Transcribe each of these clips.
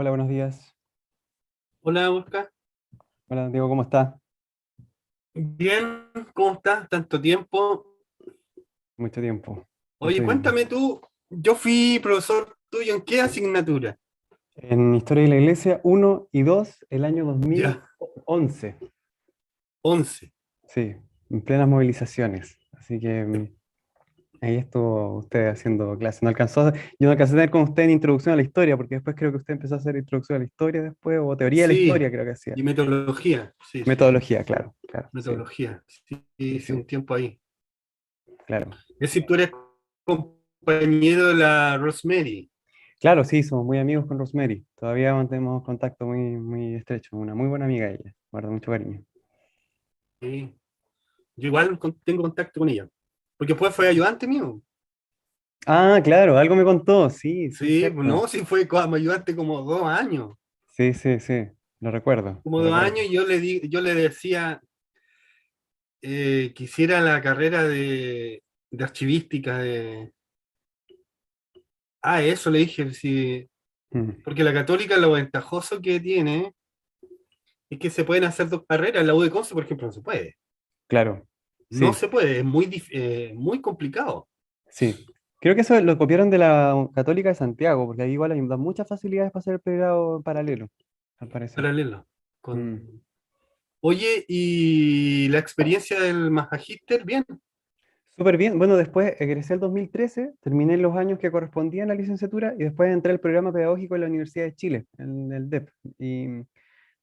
Hola, buenos días. Hola, Oscar. Hola, Diego, ¿cómo está? Bien, ¿cómo estás? Tanto tiempo. Mucho tiempo. Oye, Mucho tiempo. cuéntame tú, yo fui profesor tuyo en qué asignatura. En Historia de la Iglesia uno y 2 el año dos mil Ya, once. 11. Sí, en plenas movilizaciones. Así que ahí estuvo usted haciendo clase. Yo no alcancé a tener con usted en Introducción a la Historia, porque después creo que usted empezó a hacer Introducción a la Historia después, o Teoría de la Sí, Historia creo que hacía. y metodología. Sí, sí, Metodología, claro, claro, sí, metodología. Sí, sí, hice sí, un tiempo ahí. claro. Es decir, tú eres compañero de la Rosemary. Claro, sí, somos muy amigos con Rosemary. Todavía mantenemos contacto muy, muy estrecho. Una muy buena amiga ella. Guardo mucho cariño. Sí. Yo igual tengo contacto con ella. Porque después fue ayudante mío. Ah, claro, algo me contó, sí, sí, Sí, cierto. no, sí fue ayudante como 2 años. Sí, sí, sí, lo recuerdo, Como lo dos recuerdo. años y yo le decía, quisiera la carrera de archivística eso le dije, sí, Mm, porque la católica lo ventajoso que tiene es que se pueden hacer dos carreras. La U de Conce, por ejemplo, no se puede. claro, No sí, se puede, es muy complicado. sí. Creo que eso lo copiaron de la Católica de Santiago, porque ahí igual hay dan muchas facilidades para hacer el pregrado en paralelo, al parecer. Paralelo. Mm. Oye, ¿y la experiencia del Magíster? Bien. Súper bien. Bueno, después egresé el 2013, terminé los años que correspondían a la licenciatura y después entré al programa pedagógico en la Universidad de Chile, en el DEP. Y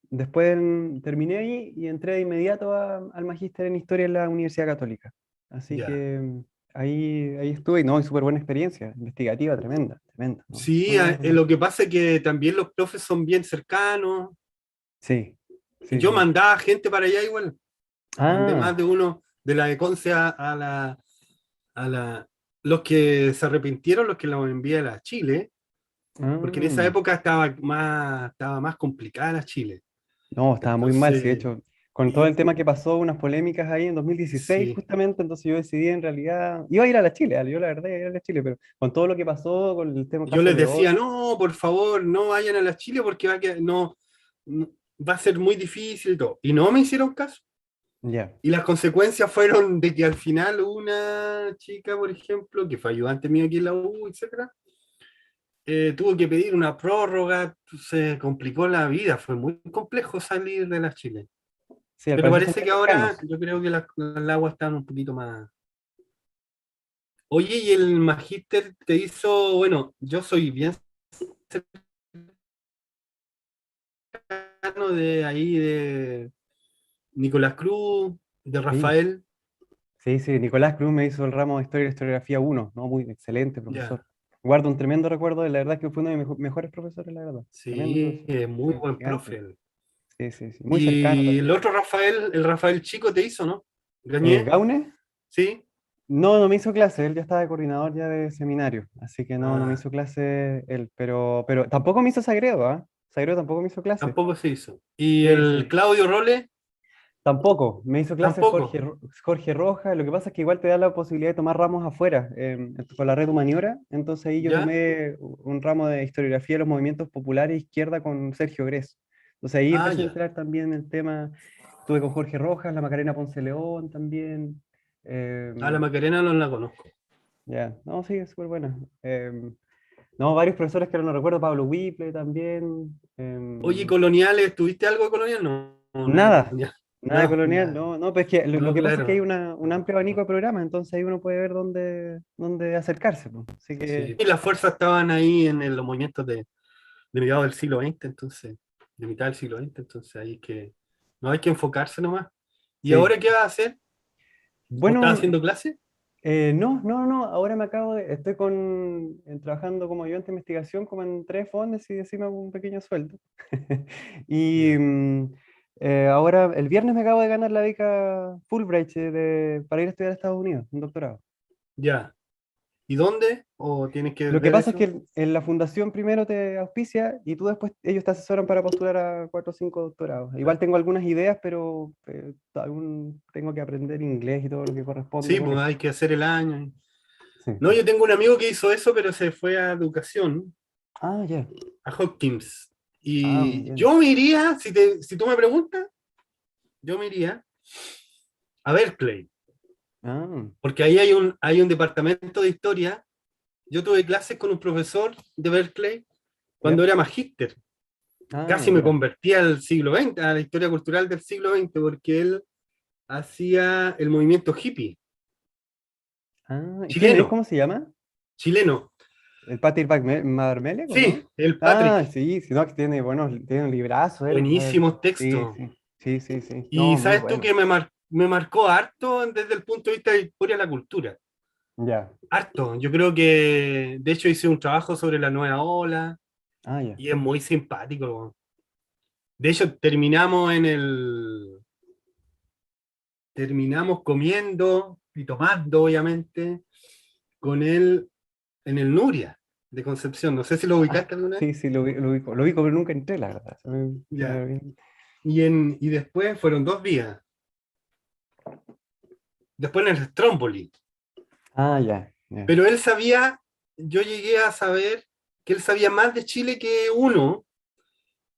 después terminé ahí y entré de inmediato al magíster en historia en la Universidad Católica. Así Ya. que ahí estuve y no, y súper buena experiencia, investigativa, tremenda, tremenda, ¿no? Sí, Muy buena lo formación. que pasa es que también los profes son bien cercanos. Sí, sí, Yo sí. mandaba gente para allá igual. Mandé Ah, más de uno de la de Conce a la, los que se arrepintieron, los que los envié a la Chile, porque en esa ah. época estaba más complicada la Chile. No, estaba muy mal, sí, de Entonces, hecho, con todo el y, tema que pasó, unas polémicas ahí en 2016 sí, justamente, entonces yo decidí en realidad, iba a ir a la Chile, yo la verdad iba a ir a la Chile, pero con todo lo que pasó, con el tema yo caso les decía, León, no, por favor, no vayan a la Chile porque no, va a ser muy difícil y todo. Y no me hicieron caso. ya. Y las consecuencias fueron de que al final una chica, por ejemplo, que fue ayudante mío aquí en la U, etcétera, tuvo que pedir una prórroga, se complicó la vida, fue muy complejo salir de la Chile. Sí, al Pero parecer son parece bien que ahora cercanos. yo creo que las aguas están un poquito más. Oye, y el magíster te hizo, bueno, yo soy bien cercano de ahí, de Nicolás Cruz, de Sí, Rafael, sí, sí, Nicolás Cruz me hizo el ramo de Historia y Historiografía uno, ¿no? Muy excelente profesor. ya, Guardo un tremendo recuerdo, la verdad que fue uno de mis mejores profesores, la verdad. Tremendo sí, profesor. es muy Sí, buen gigante. profe él. Sí, sí, sí. Muy cercano Y el también. otro Rafael, el Rafael Chico te hizo, ¿no? Gañé, ¿Gaune? sí. No, no me hizo clase, él ya estaba de coordinador ya de seminario, así que no, no me Ah, hizo clase él, pero tampoco me hizo Sagredo, ¿ah? Sagredo tampoco me hizo clase. tampoco se hizo. Y Sí, el sí. Claudio Role, Tampoco, me hizo clase tampoco. Jorge Rojas, lo que pasa es que igual te da la posibilidad de tomar ramos afuera, con la red humaniora, entonces ahí yo ¿Ya? tomé un ramo de historiografía de los movimientos populares izquierda con Sergio Gres. Entonces ahí Ah, empecé a ya. entrar también en el tema, estuve con Jorge Rojas, la Macarena Ponce León también. A la em, Macarena no la conozco. ya, no, sí, es súper buena. No, varios profesores que ahora no recuerdo, Pablo Whipple también. Oye, coloniales, ¿tuviste algo de colonial? No, no, nada de Nada, colonial. nada de No, colonial, nada. no, no, pues es que lo No, que pasa es que hay claro. un amplio abanico de programas, entonces ahí uno puede ver dónde acercarse, pues. Así Sí. que, Y las fuerzas estaban ahí en los movimientos de mediados del siglo XX, entonces, de mitad del siglo XX, entonces ahí que, no hay que enfocarse nomás. ¿Y sí. ahora qué vas a hacer? ¿O estás Bueno, haciendo clase? no, no, no, ahora estoy trabajando como ayudante de investigación como en tres fondos y encima un pequeño sueldo. Y Ya. ahora, el viernes me acabo de ganar la beca Fulbright para ir a estudiar a Estados Unidos, un doctorado. Ya. ¿Y dónde? ¿O tienes que Lo que ver pasa es que eso? en la fundación primero te auspicia y tú después, ellos te asesoran para postular a cuatro o cinco doctorados. Igual Ya. tengo algunas ideas, pero tengo que aprender inglés y todo lo que corresponde Sí, con pues eso. hay que hacer el año. Sí, No, sí. yo tengo un amigo que hizo eso, pero se fue a educación, Ah, ya. a Hopkins. Muy Y bien. yo me iría, si tú me preguntas, yo me iría a Berkeley, Ah, porque ahí hay un departamento de historia. Yo tuve clases con un profesor de Berkeley cuando ya. era magíster. Casi me Ya. convertí al siglo XX, a la historia cultural del siglo XX, porque él hacía el movimiento hippie, ¿Y quién es? chileno, ¿Cómo se llama? chileno. ¿El Patrick Madmermelek o Sí, no? el Ah, Patrick, sí, sí, no, que tiene un librazo él. buenísimos Sí, textos. sí, sí, sí, sí. Y No, muy sabes tú bueno. que me marcó harto desde el punto de vista de historia de la cultura. Ya. Harto. Yo creo que, de hecho, hice un trabajo sobre la nueva ola Ya. y es muy simpático. De hecho, terminamos comiendo y tomando, obviamente, con él en el Nuria de Concepción. No sé si lo Ah, ubicaste alguna vez. sí, sí, lo ubico, pero nunca entré, la verdad. Ya. Y después fueron 2 días. Después en el Stromboli. Ya, ya. Pero él sabía, yo llegué a saber que él sabía más de Chile que uno,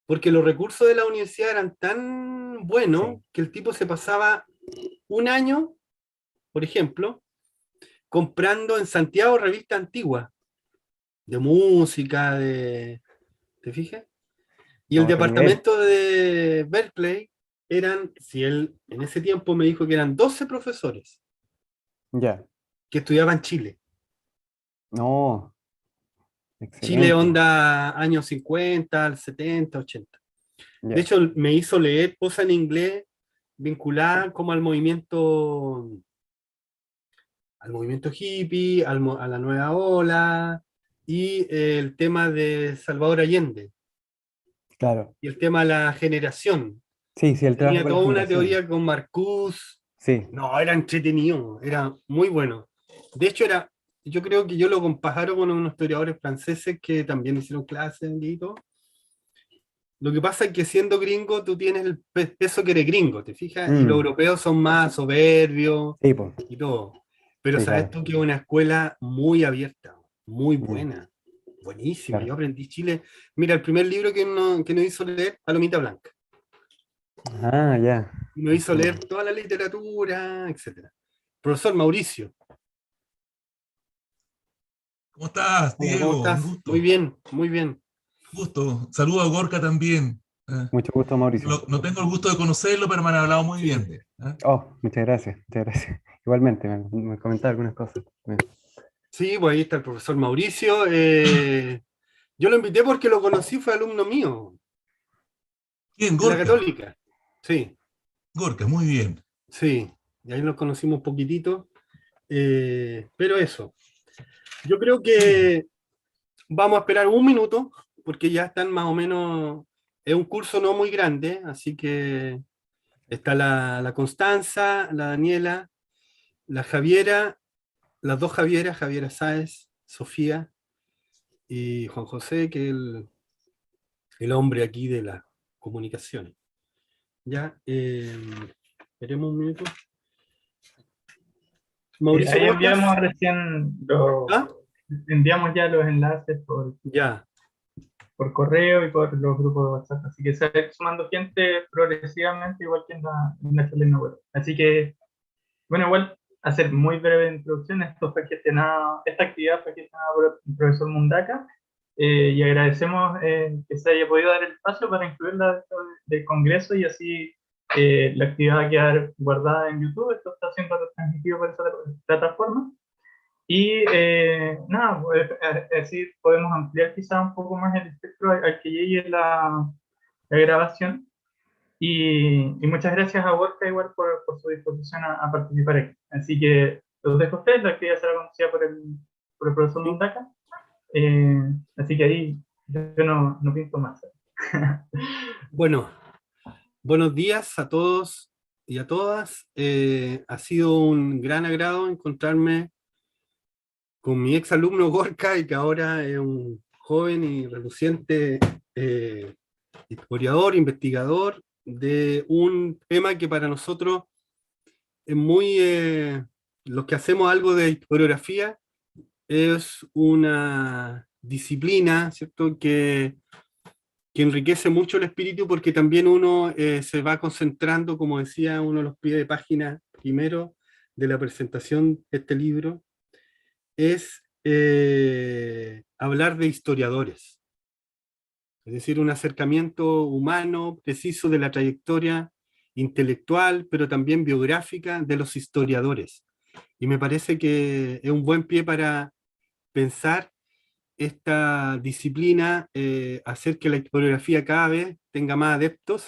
porque los recursos de la universidad eran tan buenos Sí. que el tipo se pasaba un año, por ejemplo, comprando en Santiago revistas antiguas de música, ¿te fijas? Y el No, qué nivel. departamento de Berkeley eran, si él en ese tiempo me dijo que eran 12 profesores Ya. que estudiaban Chile. No, Chile excelente. onda años 50, al 70, 80. De Ya. hecho, me hizo leer cosas en inglés vinculadas como al movimiento hippie, a la nueva ola y el tema de Salvador Allende Claro. y el tema de la generación. Sí, sí, el trabajo Tenía con las toda una generaciones. teoría con Marcuse. Sí. No, era entretenido, era muy bueno. De hecho, yo creo que yo lo comparo con unos historiadores franceses que también hicieron clases y todo. Lo que pasa es que siendo gringo, tú tienes el peso que eres gringo, ¿te fijas? Y los Mm, europeos son más soberbios sí, pues. y todo. Pero Sí, sabes claro. tú que es una escuela muy abierta, muy Mm, buena, buenísima. claro. Yo aprendí Chile. Mira, el primer libro que nos hizo leer, Palomita Blanca. Ya. Y nos hizo leer toda la literatura, etcétera. Profesor Mauricio, ¿Cómo estás, hola, ¿cómo Diego? Un estás? Muy gusto. bien, muy bien. Gusto. Saludo a Gorka también. Mucho gusto, Mauricio. No tengo el gusto de conocerlo, pero me han hablado muy Sí, bien de él. Oh, muchas gracias, muchas gracias. Igualmente, me comentaba algunas cosas. Bien. sí, pues ahí está el profesor Mauricio. Yo lo invité porque lo conocí, fue alumno mío Bien, en la Gorka. Católica. Sí, Gorka, muy bien. sí, y ahí nos conocimos un poquitito. Pero eso, yo creo Sí, que vamos a esperar un minuto, porque ya están más o menos, es un curso no muy grande, así que está la Constanza, la Daniela, la Javiera, las dos Javieras, Javiera Sáez, Sofía y Juan José, que es el hombre aquí de las comunicaciones. Ya, esperemos un minuto. Mauricio, Ahí ¿cómo estás? enviamos recién ¿Ah? enviamos ya los enlaces Ya, por correo y por los grupos de WhatsApp, así que se va a ir sumando gente progresivamente, igual que en la Chilena Web. Así que, bueno, igual hacer muy breve introducción, esta actividad fue gestionada por el profesor Mundaka, y agradecemos que se haya podido dar el espacio para incluirla dentro del Congreso y así la actividad va a quedar guardada en YouTube. Esto está siendo transmitido por esa plataforma. Y nada, pues, es decir, podemos ampliar quizá un poco más el espectro al que llegue la grabación. Y muchas gracias a Borja igual por su disposición a participar aquí. Así que los dejo a ustedes, la actividad será conducida por el profesor sí. Mundaka. Eh, Así que ahí yo no pinto más. Bueno, buenos días a todos y a todas. Ha sido un gran agrado encontrarme con mi ex alumno Gorka y que ahora es un joven y reluciente historiador, investigador de un tema que para nosotros es muy, los que hacemos algo de historiografía, es una disciplina, ¿cierto? Que que enriquece mucho el espíritu porque también uno se va concentrando, como decía uno de los pies de página primero de la presentación de este libro, es hablar de historiadores, es decir, un acercamiento humano, preciso de la trayectoria intelectual, pero también biográfica de los historiadores. Y me parece que es un buen pie para pensar esta disciplina, hacer que la historiografía cada vez tenga más adeptos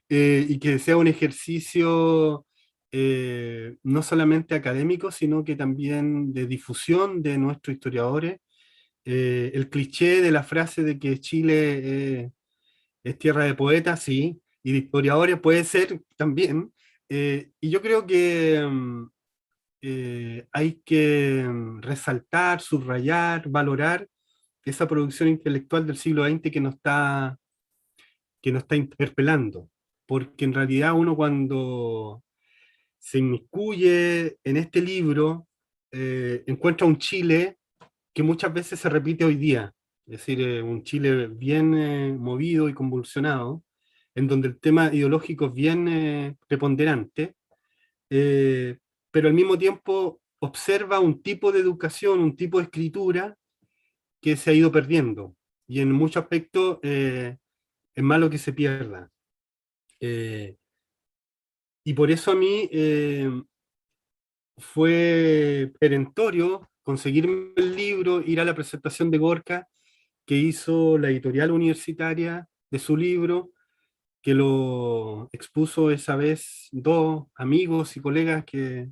y que sea un ejercicio no solamente académico, sino que también de difusión de nuestros historiadores. El cliché de la frase de que Chile es tierra de poetas, sí, y de historiadores puede ser también. Y yo creo que hay que resaltar, subrayar, valorar esa producción intelectual del siglo XX que nos está interpelando. Porque en realidad uno cuando se inmiscuye en este libro, encuentra un Chile que muchas veces se repite hoy día. Es decir, un Chile bien movido y convulsionado, en donde el tema ideológico es bien preponderante, eh, pero al mismo tiempo observa un tipo de educación, un tipo de escritura que se ha ido perdiendo. Y en muchos aspectos es malo que se pierda. Eh, y por eso a mí fue perentorio conseguirme el libro, ir a la presentación de Gorka, que hizo la editorial universitaria de su libro, que lo expuso esa vez dos amigos y colegas, que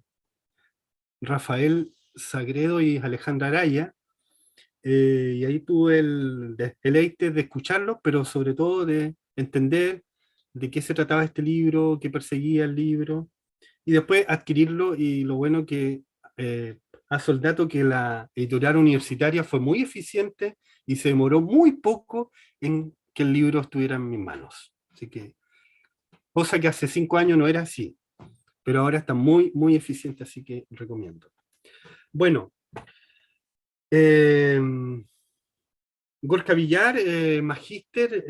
Rafael Sagredo y Alejandra Araya, y ahí tuve el deleite de escucharlos, pero sobre todo de entender de qué se trataba este libro, qué perseguía el libro, y después adquirirlo. Y lo bueno que hace el dato que la editorial universitaria fue muy eficiente y se demoró muy poco en que el libro estuviera en mis manos. Así que, cosa que hace 5 años no era así, pero ahora está muy, muy eficiente, así que recomiendo. Bueno, eh, Gorka Villar, magíster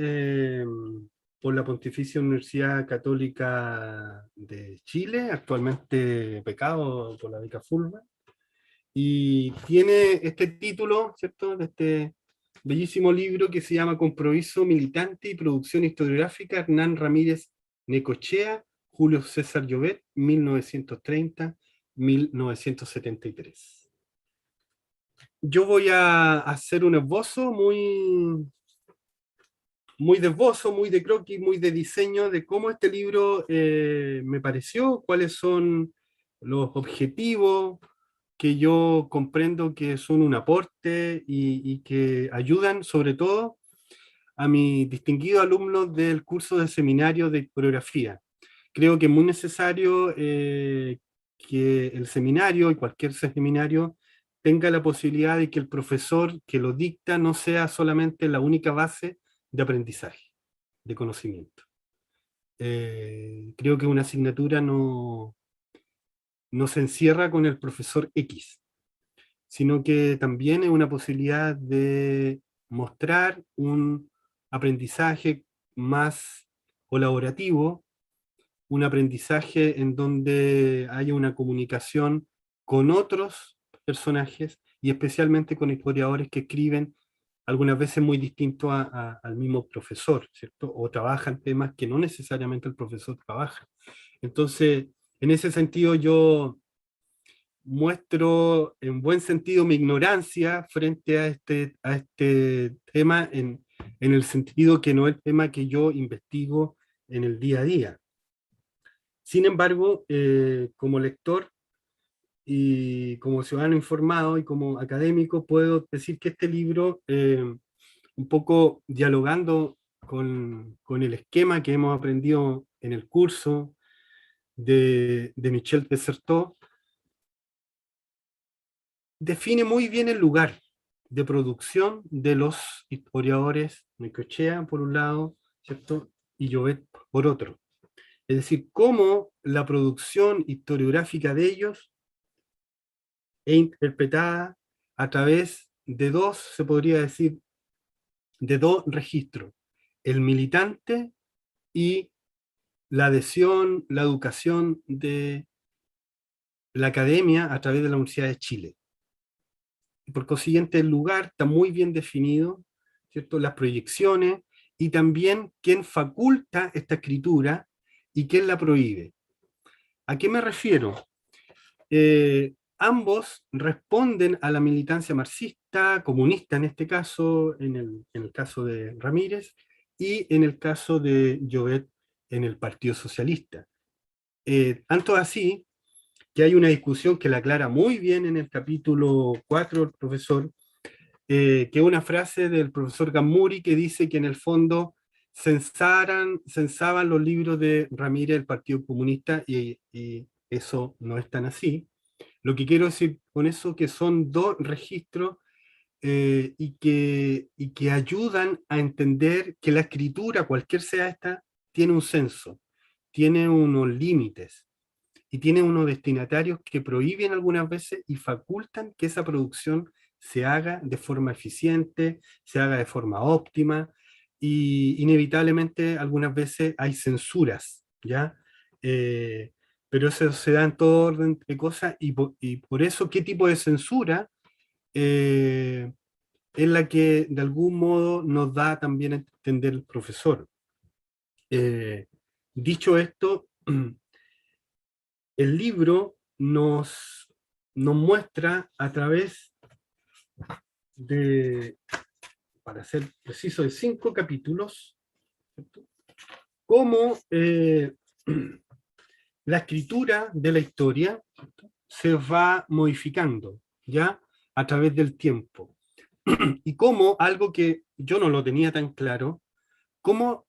por la Pontificia Universidad Católica de Chile, actualmente becado por la beca Fulbright, y tiene este título, ¿cierto?, de este bellísimo libro que se llama Compromiso Militante y Producción Historiográfica, Hernán Ramírez Necochea, Julio César Llobet, 1930-1973. Yo voy a hacer un esbozo muy de esbozo, muy de croquis, muy de diseño de cómo este libro me pareció, cuáles son los objetivos que yo comprendo que son un aporte y que ayudan sobre todo a mis distinguidos alumnos del curso de seminario de historiografía. Creo que es muy necesario que el seminario y cualquier seminario tenga la posibilidad de que el profesor que lo dicta no sea solamente la única base de aprendizaje, de conocimiento. Creo que una asignatura no se encierra con el profesor X, sino que también es una posibilidad de mostrar un aprendizaje más colaborativo, un aprendizaje en donde haya una comunicación con otros personajes y especialmente con historiadores que escriben algunas veces muy distinto al mismo profesor, ¿cierto? O trabajan temas que no necesariamente el profesor trabaja. Entonces, en ese sentido yo muestro en buen sentido mi ignorancia frente a este tema en el sentido que no es el tema que yo investigo en el día a día. Sin embargo, como lector y como ciudadano informado y como académico, puedo decir que este libro, un poco dialogando con el esquema que hemos aprendido en el curso de Michel Desserteau, define muy bien el lugar de producción de los historiadores Necochea, por un lado, ¿cierto?, y Llobet, por otro. Es decir, cómo la producción historiográfica de ellos es interpretada a través de dos, se podría decir, de dos registros. el militante y la adhesión, la educación de la academia a través de la Universidad de Chile. Y por consiguiente, el lugar está muy bien definido, ¿cierto? Las proyecciones y también quién faculta esta escritura y quién la prohíbe. ¿A qué me refiero? Ambos responden a la militancia marxista, comunista en este caso, en el caso de Ramírez, y en el caso de Llobet en el Partido Socialista. Tanto así que hay una discusión que la aclara muy bien en el capítulo 4 el profesor, que es una frase del profesor Gammuri que dice que en el fondo censaban los libros de Ramírez del Partido Comunista y eso no es tan así. Lo que quiero decir con eso que son dos registros y que ayudan a entender que la escritura, cualquier sea esta, tiene un censo, tiene unos límites y tiene unos destinatarios que prohíben algunas veces y facultan que esa producción se haga de forma eficiente, se haga de forma óptima y inevitablemente algunas veces hay censuras, ¿ya? Pero eso se da en todo orden de cosas y por eso qué tipo de censura es la que de algún modo nos da también a entender el profesor. Dicho esto, el libro nos muestra a través de, para ser preciso, de 5 capítulos, ¿cierto? Cómo la escritura de la historia, ¿cierto?, se va modificando, ¿ya?, a través del tiempo. Y cómo, algo que yo no lo tenía tan claro, cómo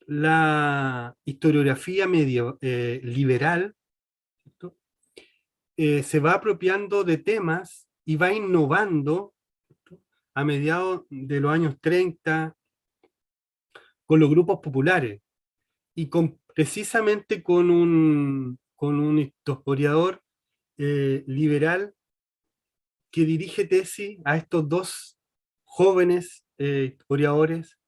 la historiografía liberal, ¿cierto?, se va apropiando de temas y va innovando, ¿cierto?, a mediados de los años 30 con los grupos populares y precisamente con un historiador liberal que dirige tesis a estos dos jóvenes historiadores,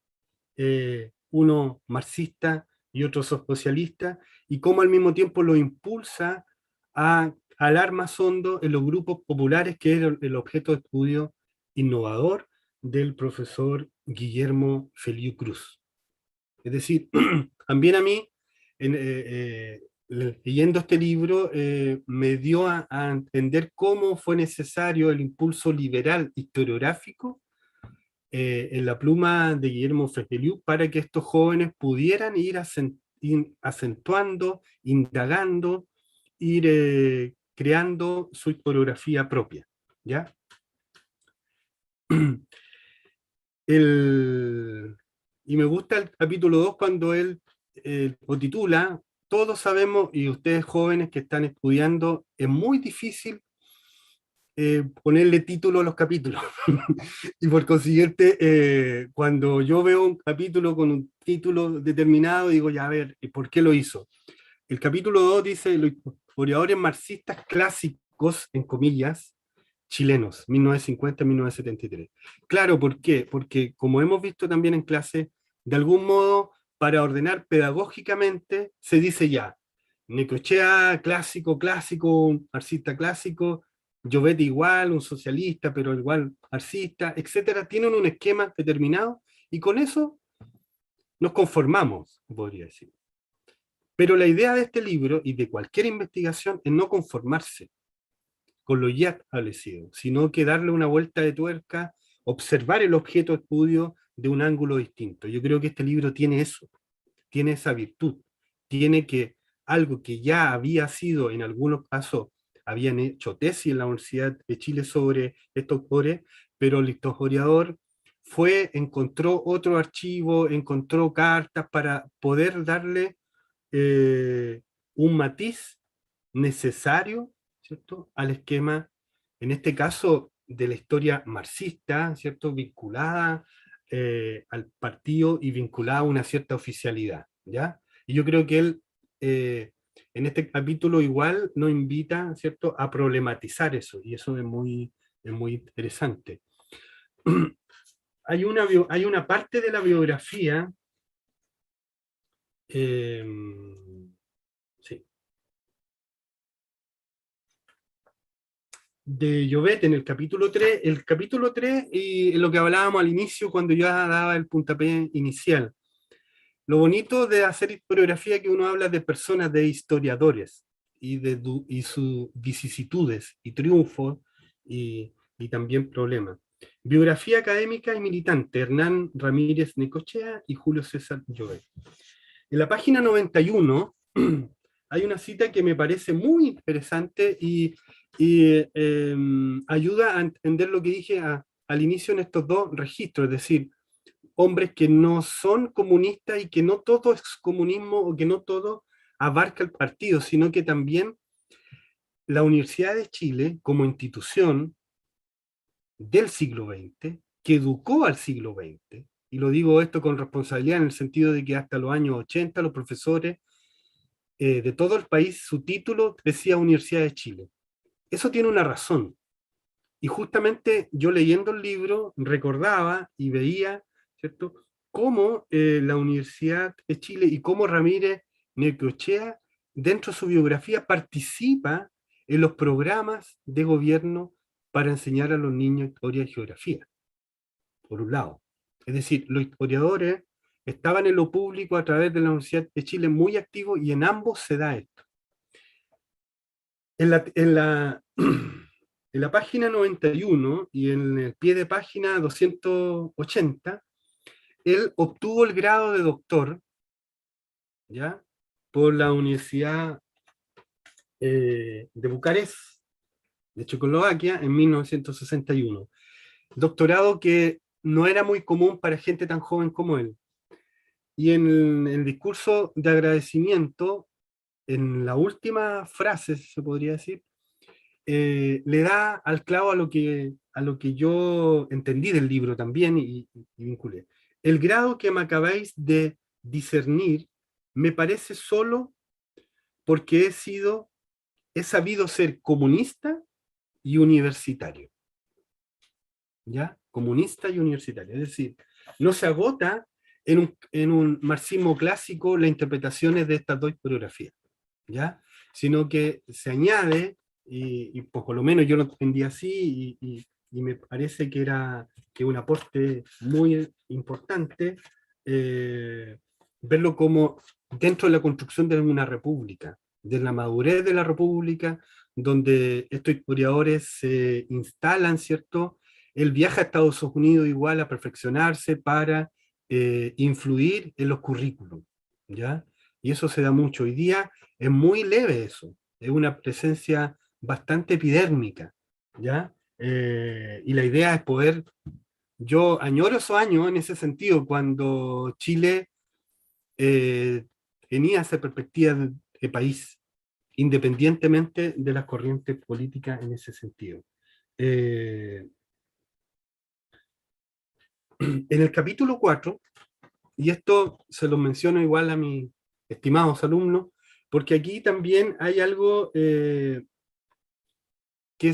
uno marxista y otro socialista, y cómo al mismo tiempo lo impulsa a alar más hondo en los grupos populares, que era el objeto de estudio innovador del profesor Guillermo Feliu Cruz. Es decir, también a mí, leyendo este libro, me dio a entender cómo fue necesario el impulso liberal historiográfico en la pluma de Guillermo Feliu para que estos jóvenes pudieran ir acentuando, indagando, ir creando su historiografía propia, ¿ya? Y me gusta el capítulo 2 cuando él lo titula, todos sabemos, y ustedes jóvenes que están estudiando, es muy difícil ponerle título a los capítulos. Y por consiguiente, cuando yo veo un capítulo con un título determinado, digo, ya a ver, ¿por qué lo hizo? El capítulo 2 dice, los historiadores marxistas clásicos, en comillas, chilenos, 1950-1973. Claro, ¿por qué? Porque como hemos visto también en clase, de algún modo, para ordenar pedagógicamente, se dice ya, Necochea, clásico, un marxista clásico, Llobet igual, un socialista, pero igual marxista, etcétera, tienen un esquema determinado, y con eso nos conformamos, podría decir. Pero la idea de este libro, y de cualquier investigación, es no conformarse con lo ya establecido, sino que darle una vuelta de tuerca, observar el objeto de estudio de un ángulo distinto. Yo creo que este libro tiene eso, tiene esa virtud, tiene que algo que ya había sido, en algunos casos, habían hecho tesis en la Universidad de Chile sobre estos autores, pero el historiador encontró otro archivo, encontró cartas para poder darle un matiz necesario, ¿cierto?, al esquema, en este caso, de la historia marxista, ¿cierto?, vinculada al partido y vinculada a una cierta oficialidad, ¿ya? Y yo creo que él, en este capítulo igual nos invita, ¿cierto?, a problematizar eso, y eso es muy interesante. Hay una parte de la biografía Sí. De Llobet en el capítulo 3 y lo que hablábamos al inicio cuando yo daba el puntapié inicial. Lo bonito de hacer historiografía es que uno habla de personas, de historiadores y sus vicisitudes y triunfos y también problemas. Biografía académica y militante, Hernán Ramírez Necochea y Julio César Llobet. En la página 91 hay una cita que me parece muy interesante y ayuda a entender lo que dije al inicio en estos dos registros, es decir, hombres que no son comunistas y que no todo es comunismo o que no todo abarca el partido, sino que también la Universidad de Chile como institución del siglo XX, que educó al siglo XX, y lo digo esto con responsabilidad en el sentido de que hasta los años 80 los profesores de todo el país, su título decía Universidad de Chile. Eso tiene una razón. Y justamente yo leyendo el libro recordaba y veía, ¿cierto?, cómo la Universidad de Chile y cómo Ramírez Necochea, dentro de su biografía, participa en los programas de gobierno para enseñar a los niños historia y geografía, por un lado. Es decir, los historiadores estaban en lo público a través de la Universidad de Chile muy activos y en ambos se da esto. En la página 91 y en el pie de página 280, él obtuvo el grado de doctor, ¿ya?, por la Universidad de Bucarest, de Checoslovaquia, en 1961. Doctorado que no era muy común para gente tan joven como él. Y en el discurso de agradecimiento, en la última frase, se podría decir, le da al clavo a lo que yo entendí del libro también y vinculé. El grado que me acabáis de discernir me parece solo porque he sabido ser comunista y universitario. ¿Ya? Comunista y universitario. Es decir, no se agota en un marxismo clásico las interpretaciones de estas dos historiografías, ¿ya?, sino que se añade, y por lo menos yo lo entendí así, y me parece que era un aporte muy importante, verlo como dentro de la construcción de una república, de la madurez de la república, donde estos historiadores se instalan, ¿cierto? Él viaja a Estados Unidos igual a perfeccionarse para influir en los currículos, ¿ya? Y eso se da mucho. Hoy día es muy leve eso, es una presencia bastante epidérmica, ¿ya? Y la idea es poder, yo añoro esos años en ese sentido, cuando Chile tenía esa perspectiva de país, independientemente de las corrientes políticas en ese sentido. En el capítulo 4, y esto se lo menciono igual a mis estimados alumnos, porque aquí también hay algo que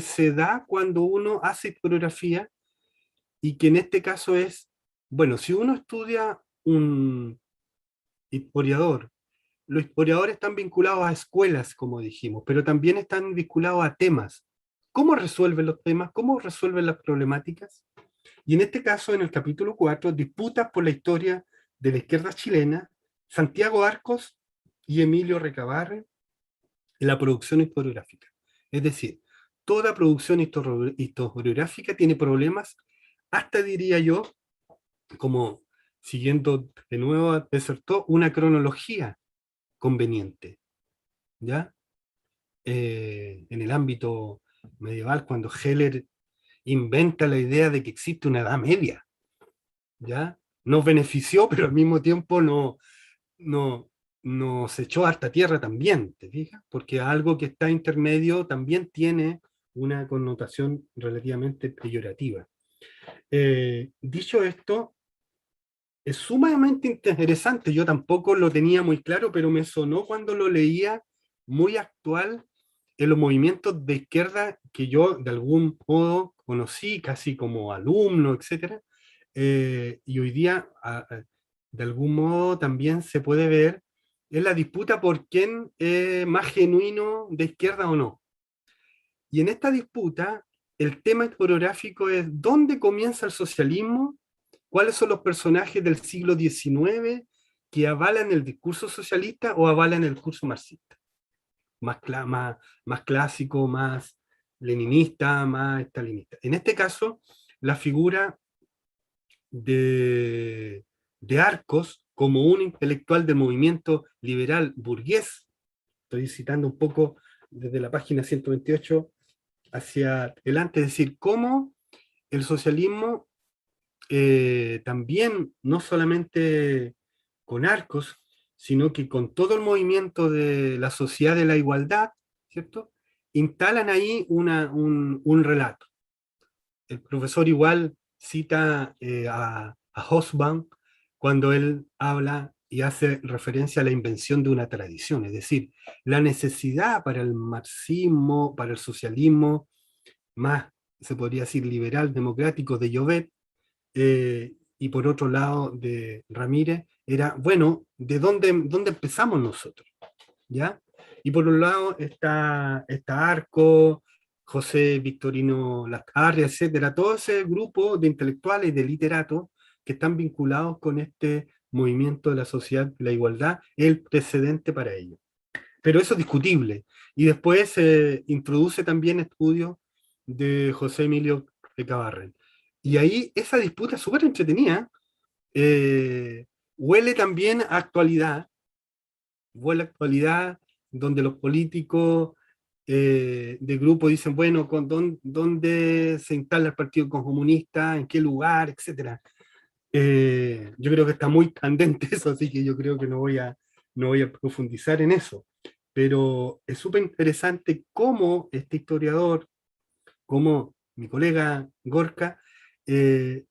se da cuando uno hace historiografía y que en este caso es, bueno, si uno estudia un historiador, los historiadores están vinculados a escuelas, como dijimos, pero también están vinculados a temas. ¿Cómo resuelven los temas? ¿Cómo resuelven las problemáticas? Y en este caso, en el capítulo 4, disputas por la historia de la izquierda chilena, Santiago Arcos y Emilio Recabarre, en la producción historiográfica. Es decir, toda producción historiográfica tiene problemas, hasta diría yo, como siguiendo de nuevo desertó, una cronología conveniente, ¿ya? En el ámbito medieval, cuando Heller inventa la idea de que existe una edad media, ¿ya? Nos benefició, pero al mismo tiempo no, nos echó harta tierra también, ¿te fijas? Porque algo que está intermedio también tiene una connotación relativamente peyorativa. Dicho esto, es sumamente interesante, yo tampoco lo tenía muy claro, pero me sonó cuando lo leía muy actual en los movimientos de izquierda que yo de algún modo conocí casi como alumno, etcétera, y hoy día de algún modo también se puede ver es la disputa por quién es más genuino de izquierda o no. Y en esta disputa, el tema historiográfico es dónde comienza el socialismo, cuáles son los personajes del siglo XIX que avalan el discurso socialista o avalan el discurso marxista. Más clásico, más leninista, más stalinista. En este caso, la figura de Arcos como un intelectual del movimiento liberal burgués, estoy citando un poco desde la página 128 hacia adelante, es decir, cómo el socialismo también, no solamente con Arcos, sino que con todo el movimiento de la sociedad de la igualdad, ¿cierto? Instalan ahí un relato. El profesor igual cita a Hobsbawm cuando él habla y hace referencia a la invención de una tradición, es decir, la necesidad para el marxismo, para el socialismo, más se podría decir liberal, democrático de Llobet, y por otro lado de Ramírez, era, bueno, ¿de dónde empezamos nosotros? ¿Ya? Y por un lado está Arco, José Victorino Lastarria, etcétera, todo ese grupo de intelectuales y de literatos que están vinculados con este movimiento de la sociedad de la igualdad, el precedente para ello. Pero eso es discutible. Y después se introduce también estudios de José Emilio Recabarren. Y ahí esa disputa es súper entretenida, huele también a actualidad, huele a actualidad donde los políticos de grupo dicen, bueno, ¿dónde se instala el Partido Comunista? ¿En qué lugar? Etcétera. Yo creo que está muy candente eso, así que yo creo que no voy a profundizar en eso. Pero es súper interesante cómo este historiador, como mi colega Gorka,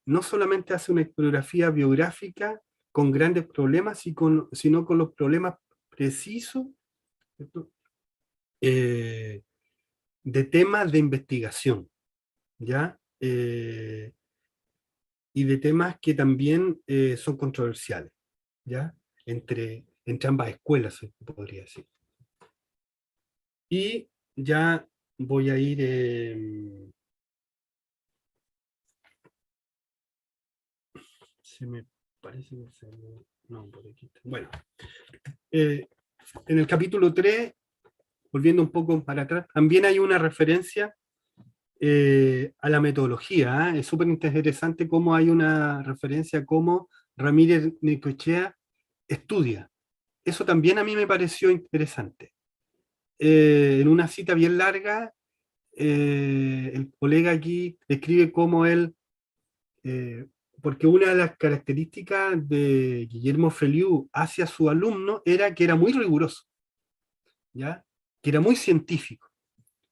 no solamente hace una historiografía biográfica con grandes problemas, sino con los problemas precisos, ¿cierto? De temas de investigación, ¿ya? Y de temas que también son controversiales, ¿ya? Entre ambas escuelas, se podría decir. Y ya voy a ir... se me parece que se... No, por aquí está. Bueno, en el capítulo 3, volviendo un poco para atrás, también hay una referencia a la metodología. Es súper interesante cómo hay una referencia a cómo Ramírez Necochea estudia. Eso también a mí me pareció interesante. En una cita bien larga, el colega aquí describe cómo él, porque una de las características de Guillermo Feliu hacia su alumno era que era muy riguroso, ¿ya? Que era muy científico.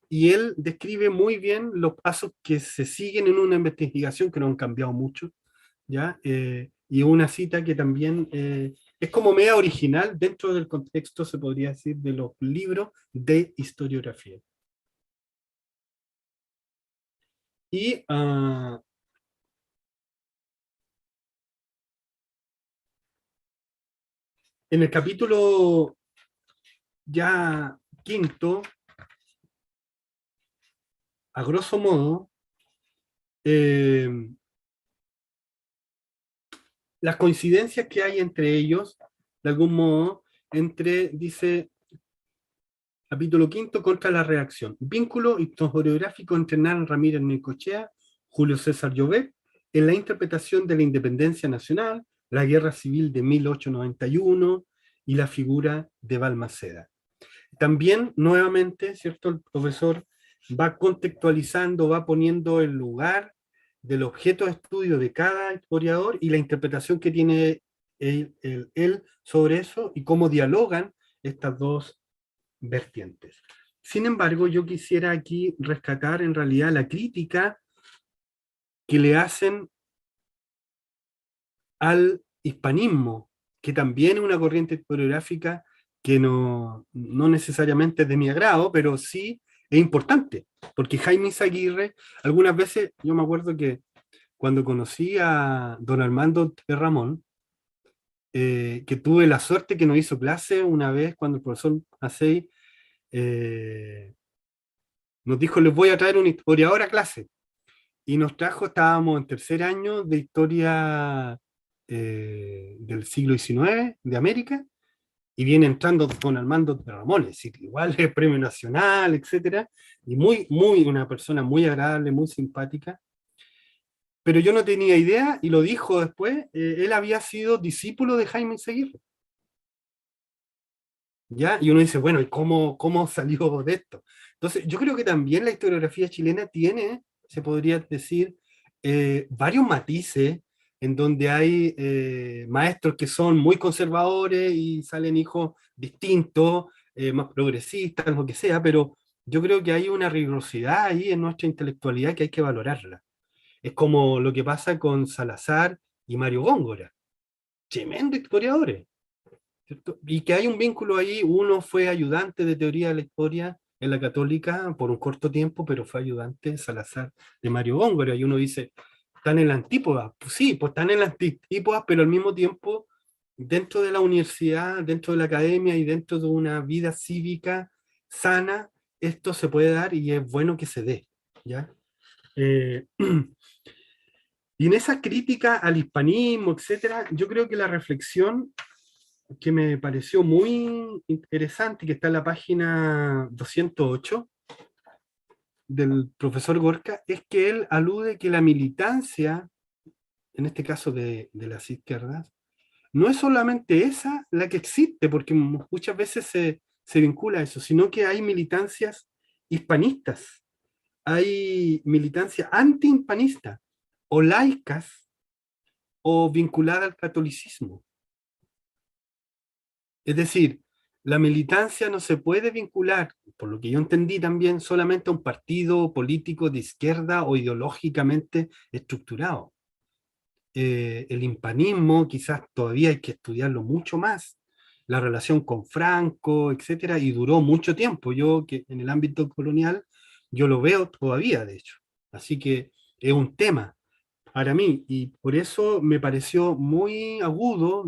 Y él describe muy bien los pasos que se siguen en una investigación que no han cambiado mucho, ¿ya? Y una cita que también es como media original dentro del contexto, se podría decir, de los libros de historiografía. Y en el capítulo ya quinto, a grosso modo, las coincidencias que hay entre ellos, de algún modo, dice, capítulo quinto, contra la reacción. Vínculo historiográfico entre Hernán Ramírez Necochea, Julio César Llobet, en la interpretación de la independencia nacional, la guerra civil de 1891 y la figura de Balmaceda. También, nuevamente, ¿cierto? El profesor va contextualizando, va poniendo el lugar del objeto de estudio de cada historiador y la interpretación que tiene él sobre eso y cómo dialogan estas dos vertientes. Sin embargo, yo quisiera aquí rescatar en realidad la crítica que le hacen al hispanismo, que también es una corriente historiográfica que no necesariamente es de mi agrado, pero sí es importante, porque Jaime Izaguirre, algunas veces, yo me acuerdo que cuando conocí a don Armando Terramón, que tuve la suerte que nos hizo clase una vez cuando el profesor Macei nos dijo, les voy a traer un historiador a clase. Y nos trajo, estábamos en tercer año de historia del siglo XIX de América, y viene entrando don Armando de Ramón, es decir, igual es premio nacional, etcétera, y una persona muy agradable, muy simpática. Pero yo no tenía idea, y lo dijo después, él había sido discípulo de Jaime Seguirre. ¿Ya? Y uno dice, bueno, ¿y cómo salió de esto? Entonces, yo creo que también la historiografía chilena tiene, se podría decir, varios matices en donde hay maestros que son muy conservadores y salen hijos distintos, más progresistas, lo que sea, pero yo creo que hay una rigurosidad ahí en nuestra intelectualidad que hay que valorarla. Es como lo que pasa con Salazar y Mario Góngora, tremendo historiadores, ¿cierto? Y que hay un vínculo ahí, uno fue ayudante de teoría de la historia en la Católica por un corto tiempo, pero fue ayudante Salazar de Mario Góngora, y uno dice, están en la antípoda, pues sí, pues están en la antípoda, pero al mismo tiempo, dentro de la universidad, dentro de la academia y dentro de una vida cívica sana, esto se puede dar y es bueno que se dé, ¿ya? Eh, y en esa crítica al hispanismo, etcétera, yo creo que la reflexión que me pareció muy interesante, que está en la página 208 del profesor Gorka, es que él alude que la militancia, en este caso de las izquierdas, no es solamente esa la que existe, porque muchas veces se vincula a eso, sino que hay militancias hispanistas, hay militancia anti-hispanista, o laicas, o vinculada al catolicismo. Es decir, la militancia no se puede vincular, por lo que yo entendí también, solamente a un partido político de izquierda o ideológicamente estructurado. El hispanismo quizás todavía hay que estudiarlo mucho más, la relación con Franco, etcétera, y duró mucho tiempo. Yo que en el ámbito colonial, yo lo veo todavía, de hecho. Así que es un tema para mí, y por eso me pareció muy agudo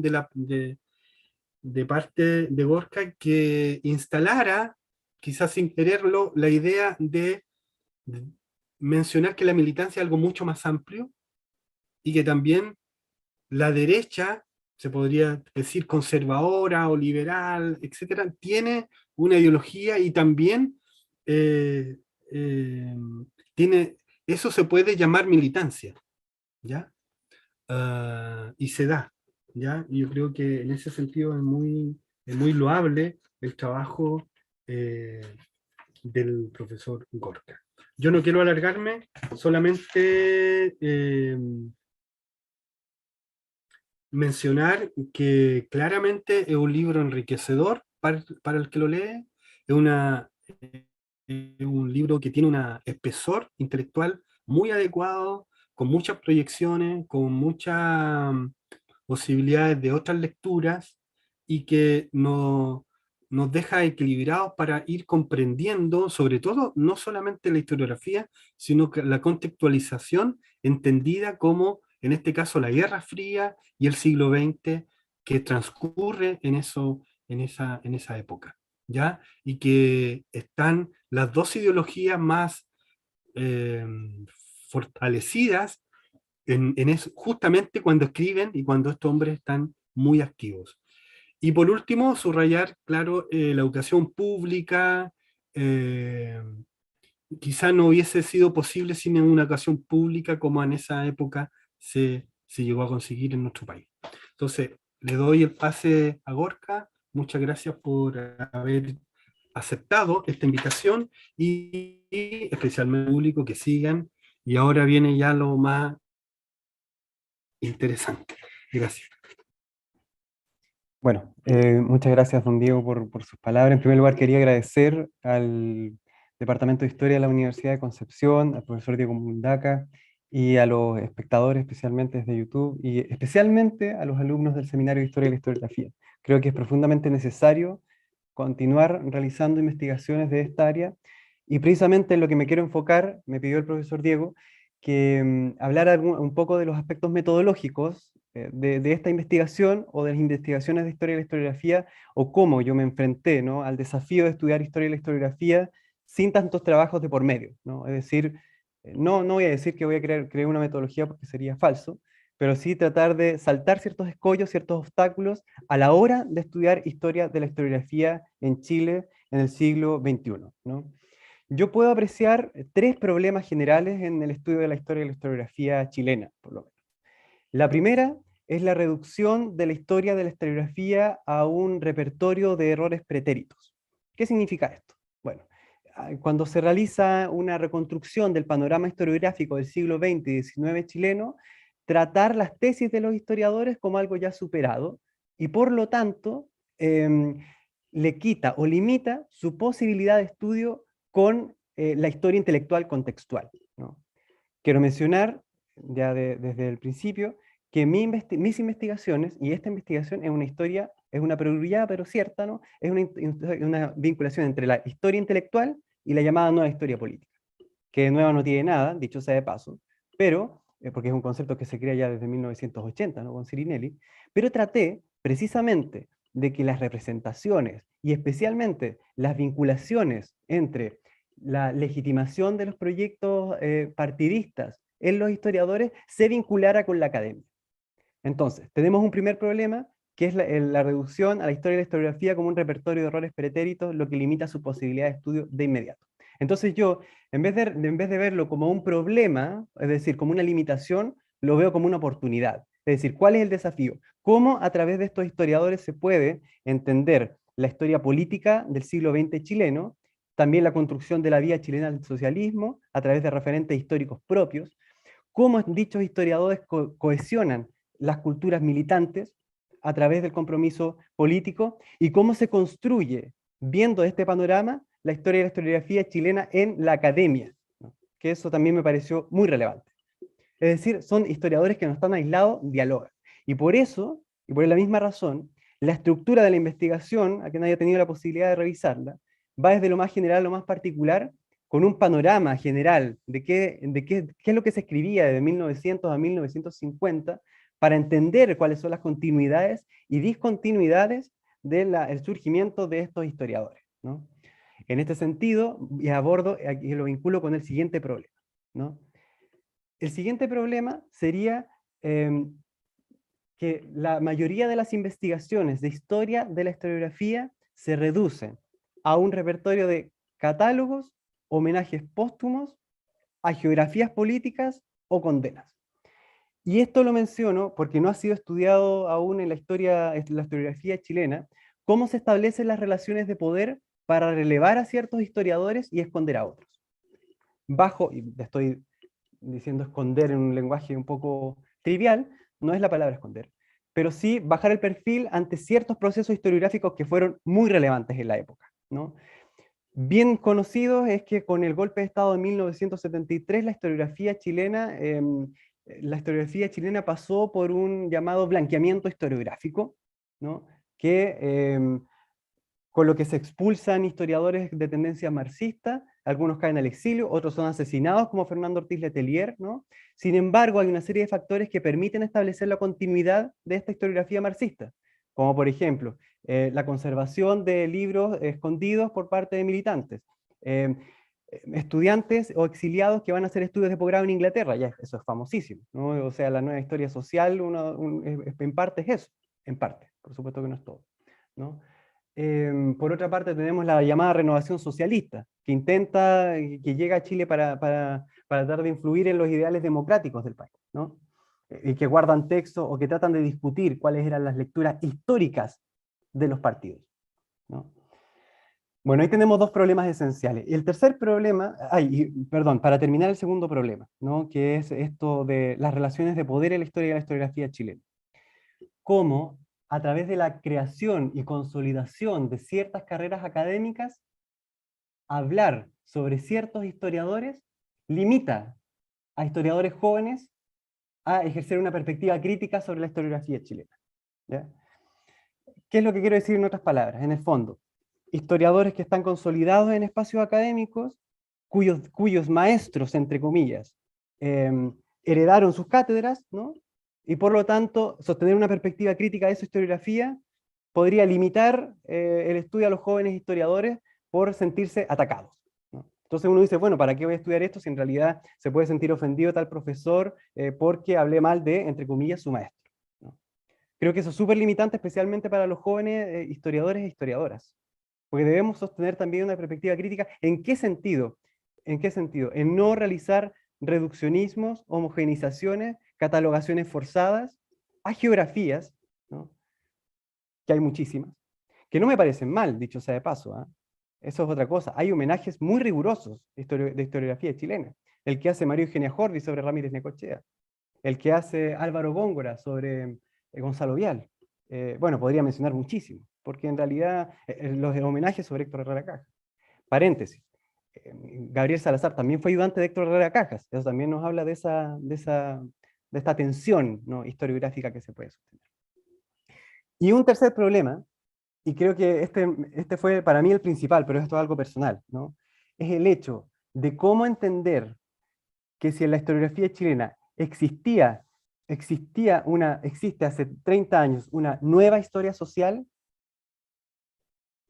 de parte de Gorka que instalara, quizás sin quererlo, la idea de mencionar que la militancia es algo mucho más amplio y que también la derecha, se podría decir conservadora o liberal, etcétera, tiene una ideología y también eh, eh, tiene, eso se puede llamar militancia, ¿ya? Y se da, ¿ya? Y yo creo que en ese sentido es muy loable el trabajo eh, del profesor Gorka. Yo no quiero alargarme, solamente mencionar que claramente es un libro enriquecedor para el que lo lee, es un libro que tiene un espesor intelectual muy adecuado, con muchas proyecciones, con muchas posibilidades de otras lecturas y que nos deja equilibrados para ir comprendiendo, sobre todo, no solamente la historiografía, sino que la contextualización entendida como, en este caso, la Guerra Fría y el siglo XX que transcurre en esa época, ¿ya? Y que están las dos ideologías más eh, fortalecidas eso, justamente cuando escriben y cuando estos hombres están muy activos. Y por último, subrayar, claro, la educación pública, eh, quizá no hubiese sido posible sin una educación pública como en esa época se llegó a conseguir en nuestro país. Entonces, le doy el pase a Gorka, muchas gracias por haber aceptado esta invitación y especialmente al público que sigan. Y ahora viene ya lo más interesante. Gracias. Bueno, muchas gracias, don Diego, por sus palabras. En primer lugar, quería agradecer al Departamento de Historia de la Universidad de Concepción, al profesor Diego Mundaca y a los espectadores, especialmente desde YouTube, y especialmente a los alumnos del Seminario de Historia y la Historiografía. Creo que es profundamente necesario continuar realizando investigaciones de esta área, y precisamente en lo que me quiero enfocar, me pidió el profesor Diego que hablara un poco de los aspectos metodológicos de esta investigación o de las investigaciones de historia y la historiografía, o cómo yo me enfrenté, ¿no?, al desafío de estudiar historia y la historiografía sin tantos trabajos de por medio, ¿no? Es decir, no voy a decir que voy a crear una metodología porque sería falso, pero sí tratar de saltar ciertos escollos, ciertos obstáculos a la hora de estudiar historia de la historiografía en Chile en el siglo XXI, ¿no? Yo puedo apreciar tres problemas generales en el estudio de la historia y la historiografía chilena, por lo menos. La primera es la reducción de la historia de la historiografía a un repertorio de errores pretéritos. ¿Qué significa esto? Bueno, cuando se realiza una reconstrucción del panorama historiográfico del siglo XX y XIX chileno, tratar las tesis de los historiadores como algo ya superado, y por lo tanto le quita o limita su posibilidad de estudio con la historia intelectual contextual, ¿no? Quiero mencionar, ya desde el principio, que mis investigaciones, y esta investigación es una historia, es una perogrullada pero cierta, ¿no?, es una vinculación entre la historia intelectual y la llamada nueva historia política, que de nueva no tiene nada, dicho sea de paso, pero, porque es un concepto que se crea ya desde 1980, ¿no?, con Cirinelli, pero traté precisamente de que las representaciones, y especialmente las vinculaciones entre la legitimación de los proyectos partidistas en los historiadores, se vinculara con la academia. Entonces, tenemos un primer problema, que es la reducción a la historia y la historiografía como un repertorio de errores pretéritos, lo que limita su posibilidad de estudio de inmediato. Entonces yo, en vez de verlo como un problema, es decir, como una limitación, lo veo como una oportunidad. Es decir, ¿cuál es el desafío? ¿Cómo a través de estos historiadores se puede entender la historia política del siglo XX chileno, también la construcción de la vía chilena del socialismo, a través de referentes históricos propios, cómo dichos historiadores cohesionan las culturas militantes a través del compromiso político, y cómo se construye, viendo este panorama, la historia y la historiografía chilena en la academia, ¿no?, que eso también me pareció muy relevante. Es decir, son historiadores que no están aislados, dialogan. Y por eso, y por la misma razón, la estructura de la investigación, a que nadie ha tenido la posibilidad de revisarla, va desde lo más general a lo más particular, con un panorama general de qué es lo que se escribía desde 1900 a 1950, para entender cuáles son las continuidades y discontinuidades del surgimiento de estos historiadores, ¿no? En este sentido, y abordo, y lo vinculo con el siguiente problema, ¿no? El siguiente problema sería que la mayoría de las investigaciones de historia de la historiografía se reducen a un repertorio de catálogos, homenajes póstumos, hagiografías políticas o condenas. Y esto lo menciono porque no ha sido estudiado aún en la historiografía chilena, cómo se establecen las relaciones de poder para relevar a ciertos historiadores y esconder a otros. Y estoy diciendo esconder en un lenguaje un poco trivial, no es la palabra esconder, pero sí bajar el perfil ante ciertos procesos historiográficos que fueron muy relevantes en la época, ¿no? Bien conocido es que con el golpe de Estado de 1973 la historiografía chilena pasó por un llamado blanqueamiento historiográfico, ¿no?, que con lo que se expulsan historiadores de tendencia marxista, algunos caen al exilio, otros son asesinados, como Fernando Ortiz Letelier, ¿no? Sin embargo, hay una serie de factores que permiten establecer la continuidad de esta historiografía marxista, como por ejemplo, la conservación de libros escondidos por parte de militantes, estudiantes o exiliados que van a hacer estudios de posgrado en Inglaterra, ya eso es famosísimo, ¿no? O sea, la nueva historia social, en parte es eso, en parte, por supuesto que no es todo, ¿no? Por otra parte tenemos la llamada renovación socialista, que intenta, que llega a Chile para tratar de influir en los ideales democráticos del país, ¿no? Y que guardan textos o que tratan de discutir cuáles eran las lecturas históricas de los partidos, ¿no? Bueno, ahí tenemos dos problemas esenciales. Y el tercer problema, perdón, para terminar el segundo problema, ¿no?, que es esto de las relaciones de poder en la historia y la historiografía chilena. Cómo a través de la creación y consolidación de ciertas carreras académicas, hablar sobre ciertos historiadores limita a historiadores jóvenes a ejercer una perspectiva crítica sobre la historiografía chilena, ¿ya? ¿Qué es lo que quiero decir en otras palabras? En el fondo, historiadores que están consolidados en espacios académicos, cuyos maestros, entre comillas, heredaron sus cátedras, ¿no?, y por lo tanto sostener una perspectiva crítica de esa historiografía podría limitar el estudio a los jóvenes historiadores por sentirse atacados, ¿no? Entonces uno dice, bueno, ¿para qué voy a estudiar esto si en realidad se puede sentir ofendido tal profesor porque hablé mal de, entre comillas, su maestro, ¿no? Creo que eso es súper limitante, especialmente para los jóvenes historiadores e historiadoras, porque debemos sostener también una perspectiva crítica. ¿En qué sentido? ¿En qué sentido? En no realizar reduccionismos, homogenizaciones, catalogaciones forzadas, a geografías, ¿no? Que hay muchísimas, que no me parecen mal, dicho sea de paso, ¿ah? Eso es otra cosa. Hay homenajes muy rigurosos de historiografía chilena. El que hace María Eugenia Jordi sobre Ramírez Necochea, el que hace Álvaro Góngora sobre Gonzalo Vial. Bueno, podría mencionar muchísimo, porque en realidad los homenajes sobre Héctor Herrera Cajas. Paréntesis. Gabriel Salazar también fue ayudante de Héctor Herrera Cajas. Eso también nos habla de esta tensión, ¿no?, historiográfica que se puede sostener. Y un tercer problema, y creo que este fue para mí el principal, pero esto es algo personal, ¿no?, es el hecho de cómo entender que si en la historiografía chilena existe hace 30 años una nueva historia social,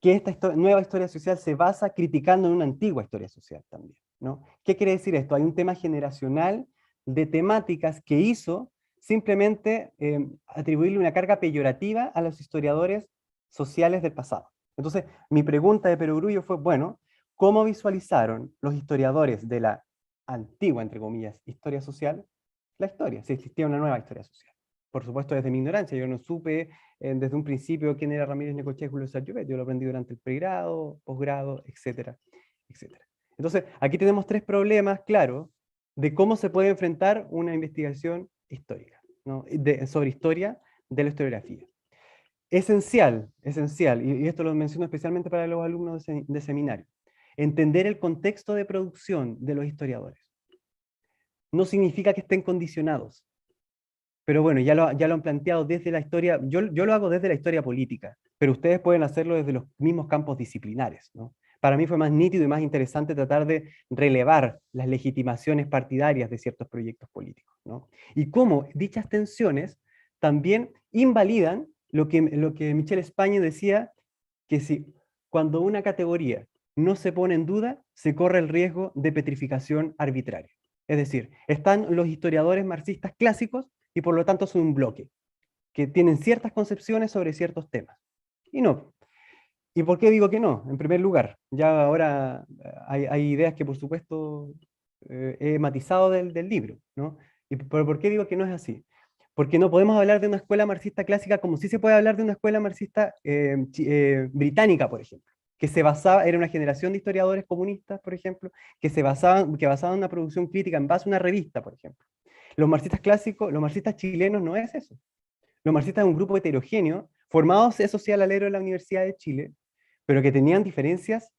que esta nueva historia social se basa criticando en una antigua historia social también, ¿no? ¿Qué quiere decir esto? Hay un tema generacional de temáticas que hizo simplemente atribuirle una carga peyorativa a los historiadores sociales del pasado. Entonces, mi pregunta de perogrullo fue, bueno, ¿cómo visualizaron los historiadores de la antigua, entre comillas, historia social, la historia, si existía una nueva historia social? Por supuesto, desde mi ignorancia, yo no supe desde un principio quién era Ramírez Necochea y Julio César Llobet. Yo lo aprendí durante el pregrado, posgrado, etcétera, etcétera. Entonces, aquí tenemos tres problemas claros de cómo se puede enfrentar una investigación histórica, ¿no?, sobre historia de la historiografía. Esencial, y esto lo menciono especialmente para los alumnos de seminario, entender el contexto de producción de los historiadores. No significa que estén condicionados, pero bueno, ya lo han planteado desde la historia. Yo lo hago desde la historia política, pero ustedes pueden hacerlo desde los mismos campos disciplinares, ¿no? Para mí fue más nítido y más interesante tratar de relevar las legitimaciones partidarias de ciertos proyectos políticos, ¿no? Y cómo dichas tensiones también invalidan lo que Michel España decía, que si cuando una categoría no se pone en duda, se corre el riesgo de petrificación arbitraria. Es decir, están los historiadores marxistas clásicos y por lo tanto son un bloque, que tienen ciertas concepciones sobre ciertos temas. Y no. ¿Y por qué digo que no? En primer lugar, ya ahora hay ideas que por supuesto he matizado del libro, ¿no? ¿Pero por qué digo que no es así? Porque no podemos hablar de una escuela marxista clásica como si se puede hablar de una escuela marxista británica, por ejemplo, que era una generación de historiadores comunistas, por ejemplo, que basaban en una producción crítica en base a una revista, por ejemplo. Los marxistas clásicos, los marxistas chilenos no es eso. Los marxistas es un grupo heterogéneo, formados, eso sí, al alero de la Universidad de Chile, pero que tenían diferencias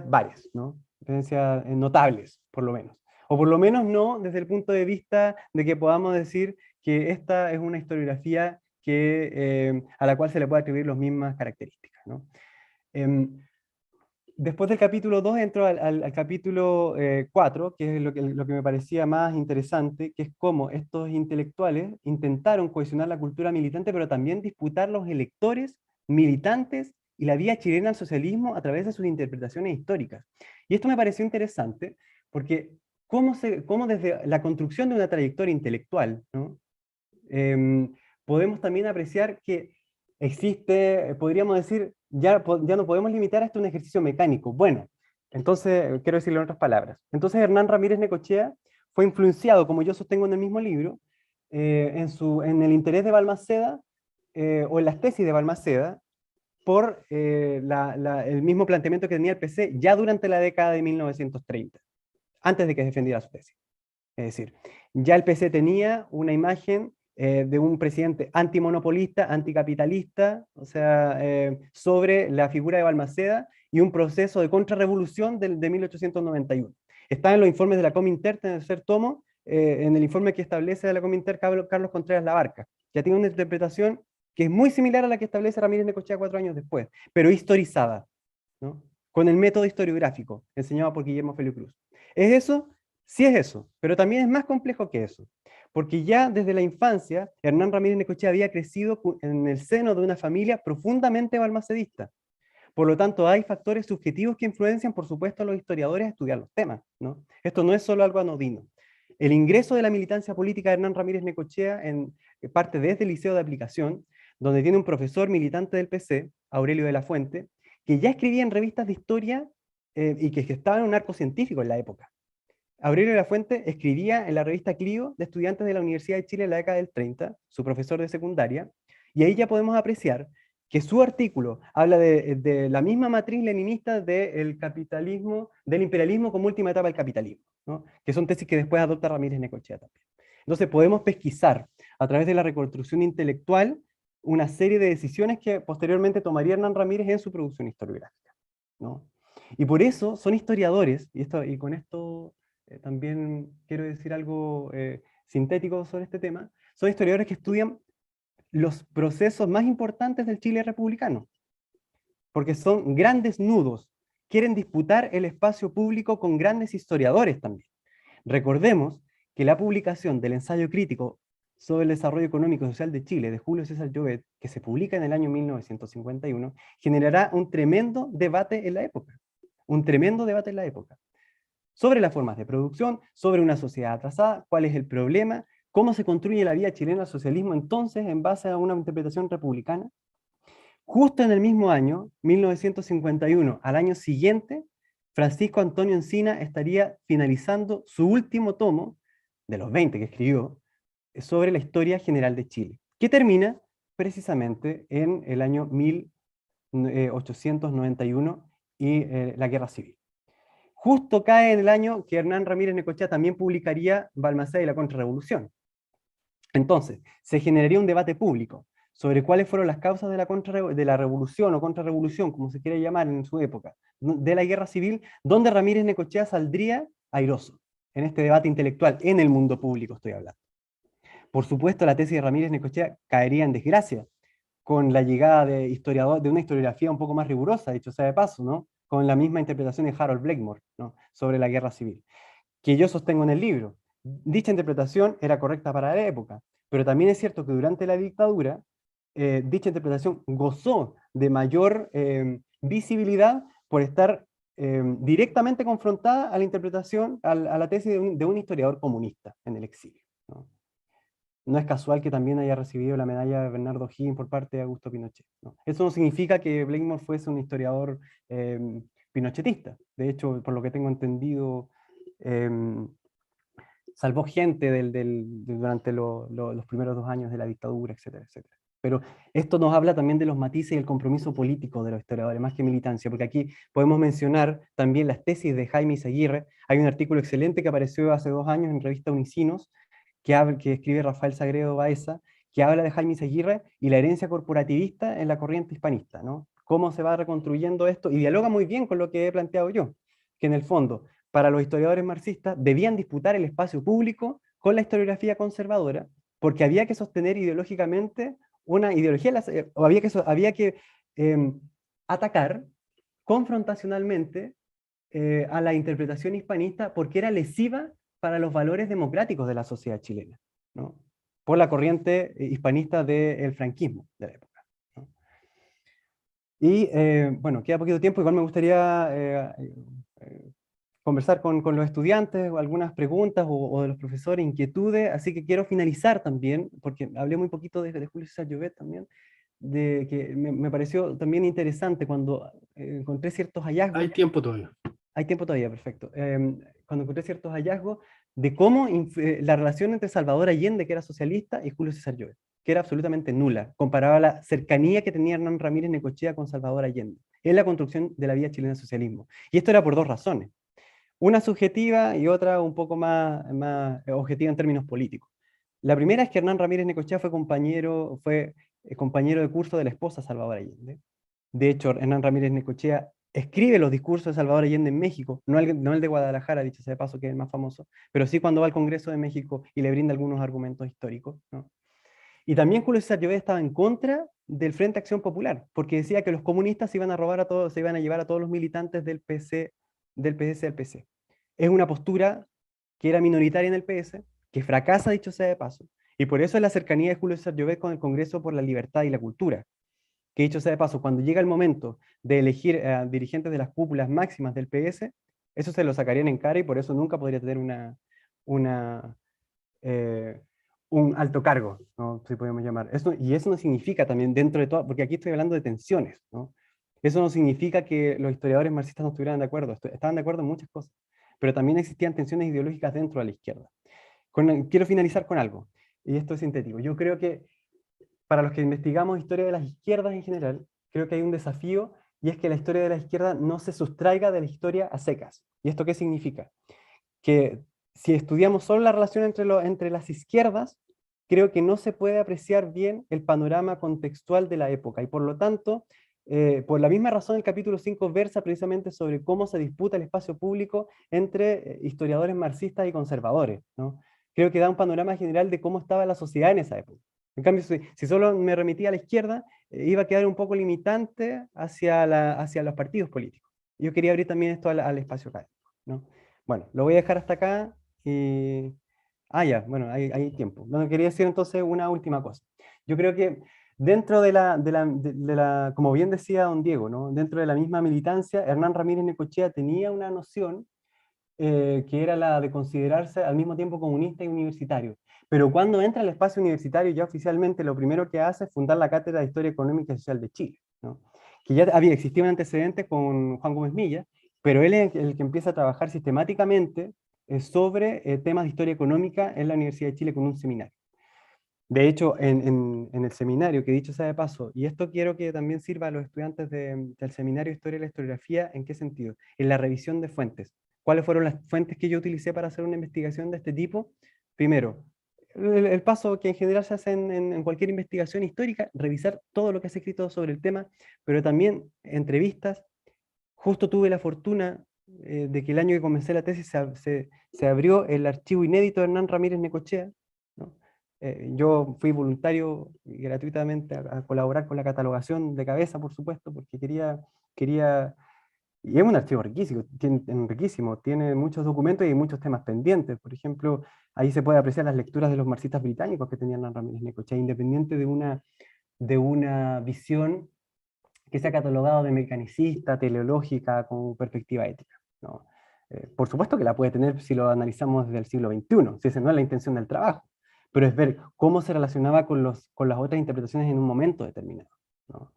varias, ¿no? Diferencias notables, por lo menos. O por lo menos no desde el punto de vista de que podamos decir que esta es una historiografía a la cual se le puede atribuir las mismas características, ¿no? Después del capítulo 2 entro al capítulo 4, que es lo que me parecía más interesante, que es cómo estos intelectuales intentaron cohesionar la cultura militante, pero también disputar los electores, militantes y la vía chilena al socialismo a través de sus interpretaciones históricas. Y esto me pareció interesante, porque cómo desde la construcción de una trayectoria intelectual, ¿no?, podemos también apreciar que existe, podríamos decir, ya no podemos limitar hasta un ejercicio mecánico. Bueno, entonces, quiero decirlo en otras palabras. Entonces Hernán Ramírez Necochea fue influenciado, como yo sostengo en el mismo libro, en el interés de Balmaceda, o en las tesis de Balmaceda, por el mismo planteamiento que tenía el PC ya durante la década de 1930, antes de que defendiera su tesis. Es decir, ya el PC tenía una imagen de un presidente antimonopolista, anticapitalista, o sea, sobre la figura de Balmaceda y un proceso de contrarrevolución de 1891. Está en los informes de la Cominterna, en el tercer tomo, en el informe que establece de la Cominterna Carlos Contreras Labarca. Ya tiene una interpretación que es muy similar a la que establece Ramírez Necochea 4 años después, pero historizada, ¿no?, con el método historiográfico enseñado por Guillermo Feliu Cruz. ¿Es eso? Sí es eso, pero también es más complejo que eso, porque ya desde la infancia, Hernán Ramírez Necochea había crecido en el seno de una familia profundamente balmacedista. Por lo tanto, hay factores subjetivos que influencian, por supuesto, a los historiadores a estudiar los temas, ¿no? Esto no es solo algo anodino. El ingreso de la militancia política de Hernán Ramírez Necochea parte desde el Liceo de Aplicación, donde tiene un profesor militante del PC, Aurelio de la Fuente, que ya escribía en revistas de historia y que estaba en un arco científico en la época. Aurelio de la Fuente escribía en la revista Clio de estudiantes de la Universidad de Chile en la década del 30, su profesor de secundaria, y ahí ya podemos apreciar que su artículo habla de la misma matriz leninista del capitalismo, del imperialismo como última etapa del capitalismo, ¿no? Que son tesis que después adopta Ramírez Necochea también. Entonces podemos pesquisar a través de la reconstrucción intelectual una serie de decisiones que posteriormente tomaría Hernán Ramírez en su producción historiográfica, ¿no? Y por eso son historiadores, y con esto también quiero decir algo sintético sobre este tema, son historiadores que estudian los procesos más importantes del Chile republicano, porque son grandes nudos, quieren disputar el espacio público con grandes historiadores también. Recordemos que la publicación del ensayo crítico sobre el desarrollo económico y social de Chile, de Julio César Llobet, que se publica en el año 1951, generará un tremendo debate en la época, sobre las formas de producción, sobre una sociedad atrasada, cuál es el problema, cómo se construye la vía chilena al socialismo entonces en base a una interpretación republicana. Justo en el mismo año, 1951, al año siguiente, Francisco Antonio Encina estaría finalizando su último tomo, de los 20 que escribió, sobre la historia general de Chile, que termina precisamente en el año 1891 y la Guerra Civil. Justo cae en el año que Hernán Ramírez Necochea también publicaría Balmaceda y la Contrarrevolución. Entonces, se generaría un debate público sobre cuáles fueron las causas de la revolución o contrarrevolución, como se quiere llamar en su época, de la Guerra Civil, donde Ramírez Necochea saldría airoso en este debate intelectual, en el mundo público estoy hablando. Por supuesto, la tesis de Ramírez Necochea caería en desgracia con la llegada de una historiografía un poco más rigurosa, dicho sea de paso, ¿no? Con la misma interpretación de Harold Blakemore, ¿no? Sobre la Guerra Civil, que yo sostengo en el libro. Dicha interpretación era correcta para la época, pero también es cierto que durante la dictadura, dicha interpretación gozó de mayor visibilidad por estar directamente confrontada a la interpretación, a la tesis de un historiador comunista en el exilio, ¿no? No es casual que también haya recibido la medalla de Bernardo O'Higgins por parte de Augusto Pinochet, ¿no? Eso no significa que Blakemore fuese un historiador pinochetista. De hecho, por lo que tengo entendido, salvó gente durante los primeros 2 años de la dictadura, etcétera, etcétera. Pero esto nos habla también de los matices y el compromiso político de los historiadores, más que militancia, porque aquí podemos mencionar también las tesis de Jaime Izaguirre. Hay un artículo excelente que apareció hace 2 años en revista Unicinos, que escribe Rafael Sagredo Baeza, que habla de Jaime Izaguirre y la herencia corporativista en la corriente hispanista, ¿no? Cómo se va reconstruyendo esto, y dialoga muy bien con lo que he planteado yo, que en el fondo, para los historiadores marxistas, debían disputar el espacio público con la historiografía conservadora, porque había que sostener ideológicamente una ideología, o había que atacar confrontacionalmente a la interpretación hispanista, porque era lesiva para los valores democráticos de la sociedad chilena, ¿no? Por la corriente hispanista del franquismo de la época, ¿no? Y bueno, queda poquito tiempo, igual me gustaría conversar con los estudiantes, o algunas preguntas, o de los profesores, inquietudes, así que quiero finalizar también, porque hablé muy poquito de Julio César Llobet también, de que me pareció también interesante cuando encontré ciertos hallazgos. Hay tiempo todavía. Hay tiempo todavía, perfecto. Cuando encontré ciertos hallazgos de cómo la relación entre Salvador Allende, que era socialista, y Julio César Llobet, que era absolutamente nula, comparaba a la cercanía que tenía Hernán Ramírez Necochea con Salvador Allende, en la construcción de la vía chilena del socialismo. Y esto era por 2 razones. Una subjetiva y otra un poco más objetiva en términos políticos. La primera es que Hernán Ramírez Necochea fue compañero de curso de la esposa Salvador Allende. De hecho, Hernán Ramírez Necochea escribe los discursos de Salvador Allende en México, no el de Guadalajara, dicho sea de paso, que es el más famoso, pero sí cuando va al Congreso de México y le brinda algunos argumentos históricos, ¿no? Y también Julio César Llobet estaba en contra del Frente Acción Popular, porque decía que los comunistas se iban a llevar a todos los militantes del PC, del PDC al PC. Es una postura que era minoritaria en el PS, que fracasa, dicho sea de paso, y por eso es la cercanía de Julio César Llobet con el Congreso por la Libertad y la Cultura, que dicho sea de paso, cuando llega el momento de elegir a dirigentes de las cúpulas máximas del PS, eso se lo sacarían en cara y por eso nunca podría tener una, eh, un alto cargo, ¿no? Si podemos llamar. Y eso no significa también dentro de todo, porque aquí estoy hablando de tensiones, ¿no? Eso no significa que los historiadores marxistas no estuvieran de acuerdo, estaban de acuerdo en muchas cosas, pero también existían tensiones ideológicas dentro de la izquierda. Quiero finalizar con algo, y esto es sintético. Yo creo que para los que investigamos historia de las izquierdas en general, creo que hay un desafío, y es que la historia de la izquierda no se sustraiga de la historia a secas. ¿Y esto qué significa? Que si estudiamos solo la relación entre las izquierdas, creo que no se puede apreciar bien el panorama contextual de la época, y por lo tanto, por la misma razón el capítulo 5 versa precisamente sobre cómo se disputa el espacio público entre historiadores marxistas y conservadores, ¿no? Creo que da un panorama general de cómo estaba la sociedad en esa época. En cambio, si solo me remitía a la izquierda, iba a quedar un poco limitante hacia los partidos políticos. Yo quería abrir también esto al espacio académico, ¿no? Bueno, lo voy a dejar hasta acá y... Ah, ya, bueno, hay tiempo. Bueno, quería decir entonces una última cosa. Yo creo que dentro como bien decía don Diego, ¿no? Dentro de la misma militancia, Hernán Ramírez Necochea tenía una noción que era la de considerarse al mismo tiempo comunista y universitario. Pero cuando entra al espacio universitario, ya oficialmente lo primero que hace es fundar la Cátedra de Historia Económica y Social de Chile, ¿no? Que ya existía un antecedente con Juan Gómez Milla, pero él es el que empieza a trabajar sistemáticamente sobre temas de historia económica en la Universidad de Chile con un seminario. De hecho, en el seminario, que dicho sea de paso, y esto quiero que también sirva a los estudiantes del seminario de Historia y la Historiografía, ¿en qué sentido? En la revisión de fuentes. ¿Cuáles fueron las fuentes que yo utilicé para hacer una investigación de este tipo? Primero, el paso que en general se hace en cualquier investigación histórica, revisar todo lo que se ha escrito sobre el tema, pero también entrevistas. Justo tuve la fortuna de que el año que comencé la tesis se abrió el archivo inédito de Hernán Ramírez Necochea, ¿no? Yo fui voluntario gratuitamente a colaborar con la catalogación de cabeza, por supuesto, porque quería, y es un archivo riquísimo, tiene muchos documentos y muchos temas pendientes. Por ejemplo, ahí se puede apreciar las lecturas de los marxistas británicos que tenía Hernán Ramírez Necochea, independiente de una visión que se ha catalogado de mecanicista, teleológica, con perspectiva ética, ¿no? Por supuesto que la puede tener si lo analizamos desde el siglo XXI, si esa no es la intención del trabajo, pero es ver cómo se relacionaba con las otras interpretaciones en un momento determinado, ¿no?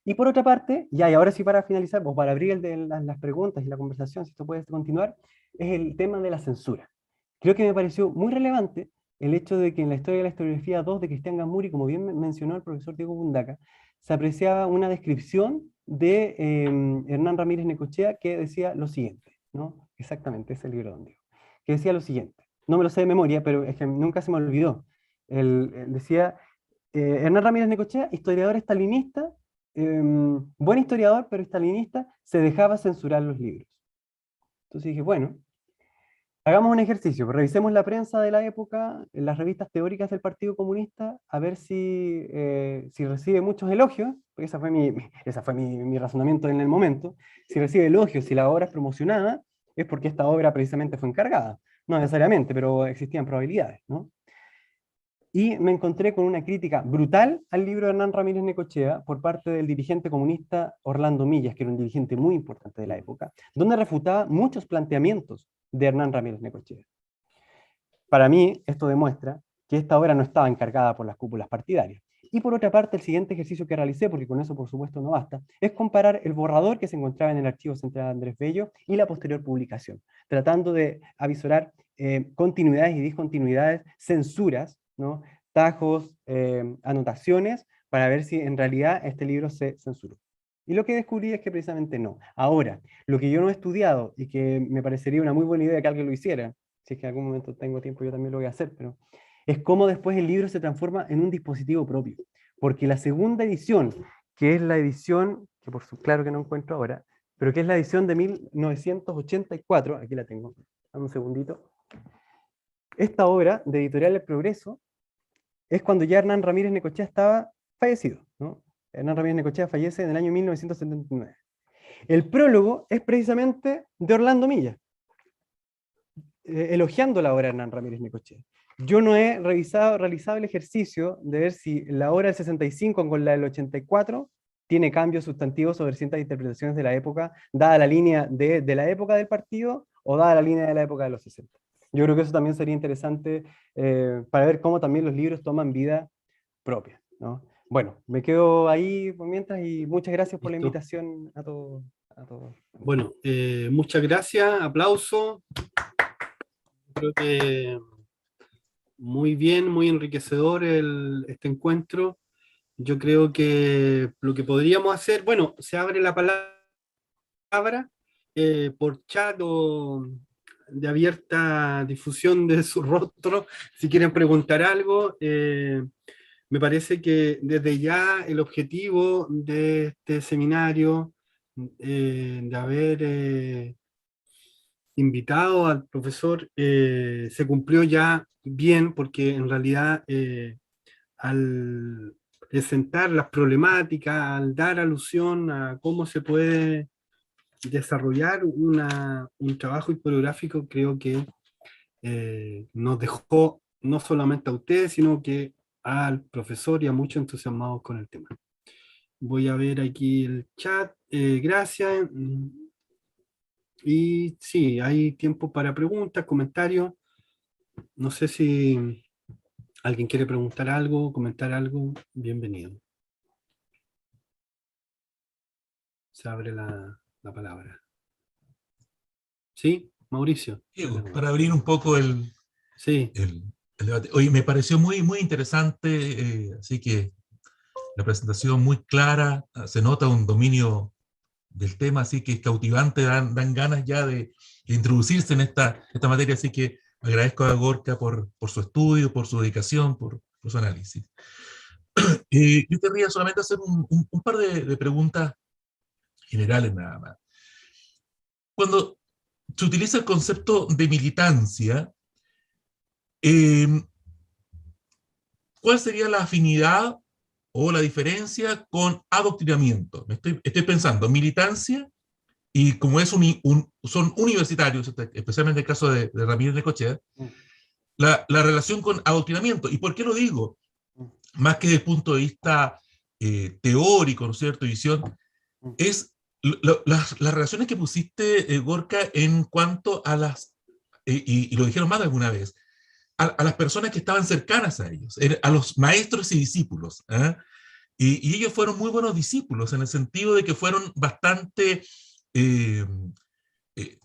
Y por otra parte, y ahora sí para finalizar, o para abrir las preguntas y la conversación, si esto puede continuar, es el tema de la censura. Creo que me pareció muy relevante el hecho de que en la historia de la historiografía 2 de Cristian Gamuri, como bien mencionó el profesor Diego Bundaca, se apreciaba una descripción de Hernán Ramírez Necochea que decía lo siguiente, ¿no? Exactamente, es el libro donde digo, que decía lo siguiente, no me lo sé de memoria, pero es que nunca se me olvidó. Decía, Hernán Ramírez Necochea, historiador estalinista, buen historiador, pero estalinista, se dejaba censurar los libros. Entonces dije, bueno, hagamos un ejercicio, revisemos la prensa de la época, las revistas teóricas del Partido Comunista, a ver si recibe muchos elogios, porque ese fue mi razonamiento en el momento. Si recibe elogios, si la obra es promocionada, es porque esta obra precisamente fue encargada. No necesariamente, pero existían probabilidades, ¿no? Y me encontré con una crítica brutal al libro de Hernán Ramírez Necochea por parte del dirigente comunista Orlando Millas, que era un dirigente muy importante de la época, donde refutaba muchos planteamientos de Hernán Ramírez Necochea. Para mí, esto demuestra que esta obra no estaba encargada por las cúpulas partidarias. Y por otra parte, el siguiente ejercicio que realicé, porque con eso por supuesto no basta, es comparar el borrador que se encontraba en el archivo central de Andrés Bello y la posterior publicación, tratando de avisorar continuidades y discontinuidades, censuras, ¿no? Tajos, anotaciones, para ver si en realidad este libro se censuró. Y lo que descubrí es que precisamente no. Ahora, lo que yo no he estudiado y que me parecería una muy buena idea que alguien lo hiciera, si es que en algún momento tengo tiempo yo también lo voy a hacer, pero es cómo después el libro se transforma en un dispositivo propio. Porque la segunda edición, que es la edición, que claro que no encuentro ahora, pero que es la edición de 1984, aquí la tengo, dame un segundito. Esta obra de Editorial El Progreso es cuando ya Hernán Ramírez Necochea estaba fallecido, ¿no? Hernán Ramírez Necochea fallece en el año 1979. El prólogo es precisamente de Orlando Millas. elogiando la obra de Hernán Ramírez Necochea. Yo no he realizado el ejercicio de ver si la obra del 65 con la del 84 tiene cambios sustantivos sobre ciertas interpretaciones de la época, dada la línea de la época del partido o dada la línea de la época de los 60. Yo creo que eso también sería interesante para ver cómo también los libros toman vida propia, ¿no? Bueno, me quedo ahí por mientras y muchas gracias por la Listo. invitación a todos. Bueno, muchas gracias, aplauso. Creo que muy bien, muy enriquecedor este encuentro. Yo creo que lo que podríamos hacer, bueno, se abre la palabra por chat o de abierta difusión de su rostro, si quieren preguntar algo. Me parece que desde ya el objetivo de este seminario, de haber invitado al profesor, se cumplió ya bien, porque en realidad al presentar las problemáticas, al dar alusión a cómo se puede desarrollar un trabajo historiográfico, creo que nos dejó no solamente a ustedes, sino que al profesor y a muchos entusiasmados con el tema. Voy a ver aquí el chat. Gracias. Y sí, hay tiempo para preguntas, comentarios. No sé si alguien quiere preguntar algo, comentar algo. Bienvenido. Se abre la palabra. ¿Sí? Mauricio. Diego, para abrir un poco Sí. el debate. Oye, me pareció muy, muy interesante, así que la presentación muy clara, se nota un dominio del tema, así que es cautivante, dan ganas ya de introducirse en esta materia, así que agradezco a Gorka por su estudio, por su dedicación, por su análisis. Yo querría solamente hacer un par de preguntas generales nada más. Cuando se utiliza el concepto de militancia, eh, ¿cuál sería la afinidad o la diferencia con adoctrinamiento? Estoy pensando, militancia, y como son universitarios, especialmente el caso de Ramírez Necochea, la relación con adoctrinamiento. ¿Y por qué lo digo? Más que desde el punto de vista teórico, ¿no es cierto?, visión, es las relaciones que pusiste, Gorka, en cuanto a y lo dijeron más de alguna vez, a las personas que estaban cercanas a ellos, a los maestros y discípulos. ¿Eh? Y ellos fueron muy buenos discípulos, en el sentido de que fueron bastante eh, eh,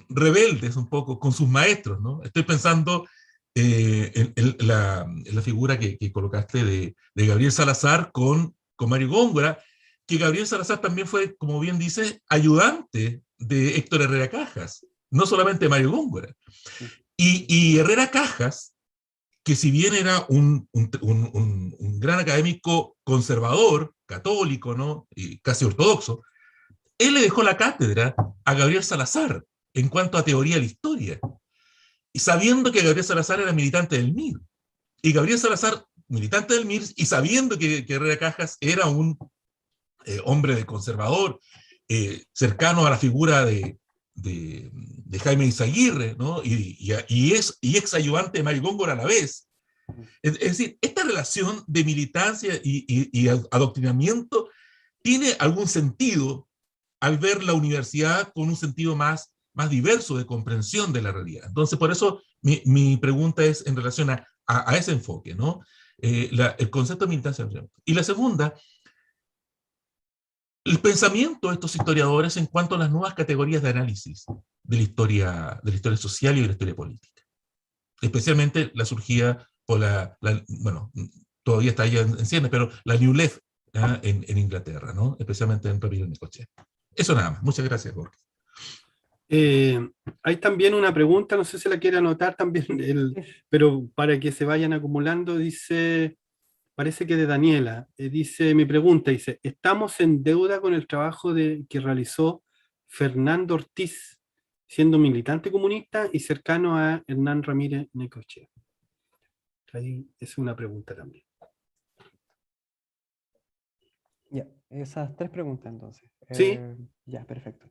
rebeldes un poco con sus maestros, ¿no? Estoy pensando en la figura que colocaste de Gabriel Salazar con Mario Góngora, que Gabriel Salazar también fue, como bien dice, ayudante de Héctor Herrera Cajas, no solamente Mario Góngora. Y Herrera Cajas, que si bien era un gran académico conservador, católico, ¿no?, y casi ortodoxo, él le dejó la cátedra a Gabriel Salazar en cuanto a teoría de la historia, y sabiendo que Gabriel Salazar era militante del MIR. Y Gabriel Salazar, militante del MIR, y sabiendo que Herrera Cajas era un hombre de conservador, cercano a la figura de Jaime Izaguirre, ¿no? y ex ayudante de Mario Góngora a la vez. Es decir, esta relación de militancia y adoctrinamiento tiene algún sentido al ver la universidad con un sentido más diverso de comprensión de la realidad. Entonces, por eso mi pregunta es en relación a ese enfoque, ¿no? El concepto de militancia. Y la segunda, el pensamiento de estos historiadores en cuanto a las nuevas categorías de análisis de la historia social y de la historia política. Especialmente la surgida por bueno, todavía está allá en ciernes, pero la New Left en Inglaterra, ¿no? Especialmente en Ramírez Necochea. Eso nada más. Muchas gracias, Jorge. Hay también una pregunta, no sé si la quiere anotar también, pero para que se vayan acumulando, dice, parece que de Daniela, dice, mi pregunta, dice, ¿estamos en deuda con el trabajo que realizó Fernando Ortiz, siendo militante comunista y cercano a Hernán Ramírez Necochea? Ahí es una pregunta también. Ya, esas tres preguntas entonces. Sí. Ya, perfecto.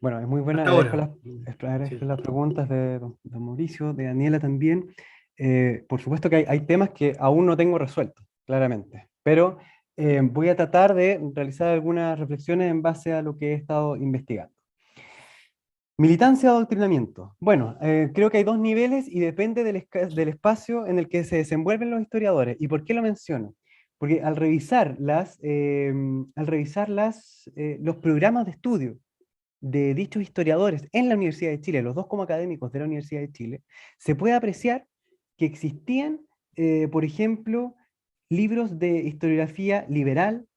Bueno, es muy buena. Hasta ahora. Agradezco Sí. las preguntas de don Mauricio, de Daniela también. Por supuesto que hay temas que aún no tengo resueltos, claramente, pero voy a tratar de realizar algunas reflexiones en base a lo que he estado investigando. Militancia o adoctrinamiento. Bueno, creo que hay dos niveles y depende del espacio en el que se desenvuelven los historiadores. ¿Y por qué lo menciono? Porque al revisar los programas de estudio de dichos historiadores en la Universidad de Chile, los dos como académicos de la Universidad de Chile, se puede apreciar que existían, por ejemplo, libros de historiografía liberal,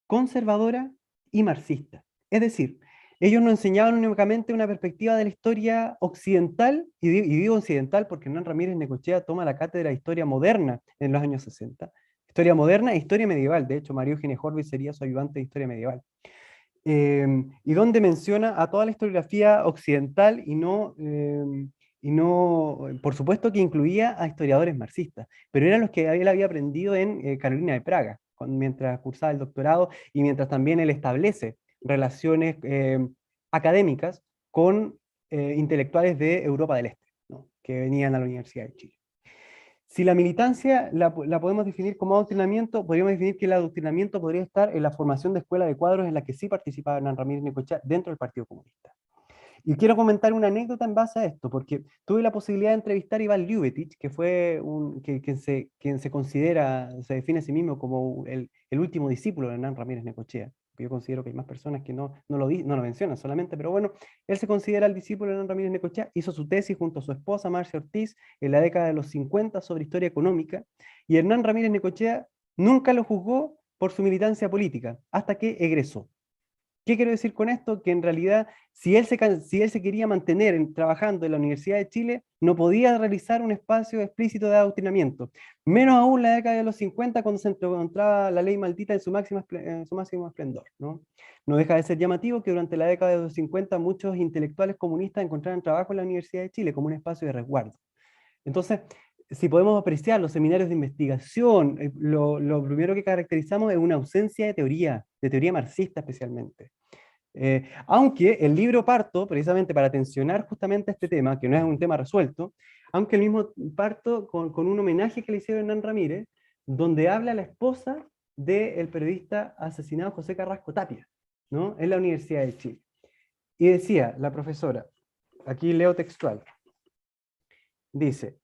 conservadora y marxista. Es decir, ellos nos enseñaban únicamente una perspectiva de la historia occidental, y digo occidental porque Hernán Ramírez Necochea toma la cátedra de historia moderna en los años 60, historia moderna e historia medieval. De hecho, María Eugenia Horvitz sería su ayudante de historia medieval. Y donde menciona a toda la historiografía occidental por supuesto que incluía a historiadores marxistas, pero eran los que él había aprendido en Carolina de Praga, mientras cursaba el doctorado y mientras también él establece relaciones académicas con intelectuales de Europa del Este, ¿no? Que venían a la Universidad de Chile. Si la militancia la podemos definir como adoctrinamiento, podríamos definir que el adoctrinamiento podría estar en la formación de escuela de cuadros en la que sí participaba Hernán Ramírez Necochea dentro del Partido Comunista. Y quiero comentar una anécdota en base a esto, porque tuve la posibilidad de entrevistar a Iván Ljubetic, que fue quien se considera, se define a sí mismo como el último discípulo de Hernán Ramírez Necochea. Yo considero que hay más personas que no lo mencionan solamente, pero bueno, él se considera el discípulo de Hernán Ramírez Necochea, hizo su tesis junto a su esposa Marcia Ortiz en la década de los 50 sobre historia económica, y Hernán Ramírez Necochea nunca lo juzgó por su militancia política, hasta que egresó. ¿Qué quiero decir con esto? Que en realidad, si él se quería mantener trabajando en la Universidad de Chile, no podía realizar un espacio explícito de adoctrinamiento. Menos aún en la década de los 50, cuando se encontraba la ley maldita en su máximo esplendor, ¿no? No deja de ser llamativo que durante la década de los 50 muchos intelectuales comunistas encontraran trabajo en la Universidad de Chile como un espacio de resguardo. Entonces, si podemos apreciar los seminarios de investigación, lo primero que caracterizamos es una ausencia de teoría marxista especialmente. Aunque el libro parto, precisamente para tensionar justamente este tema, que no es un tema resuelto, aunque el mismo parto con un homenaje que le hicieron a Hernán Ramírez, donde habla la esposa del periodista asesinado José Carrasco Tapia, ¿no? En la Universidad de Chile. Y decía la profesora, aquí leo textual, dice,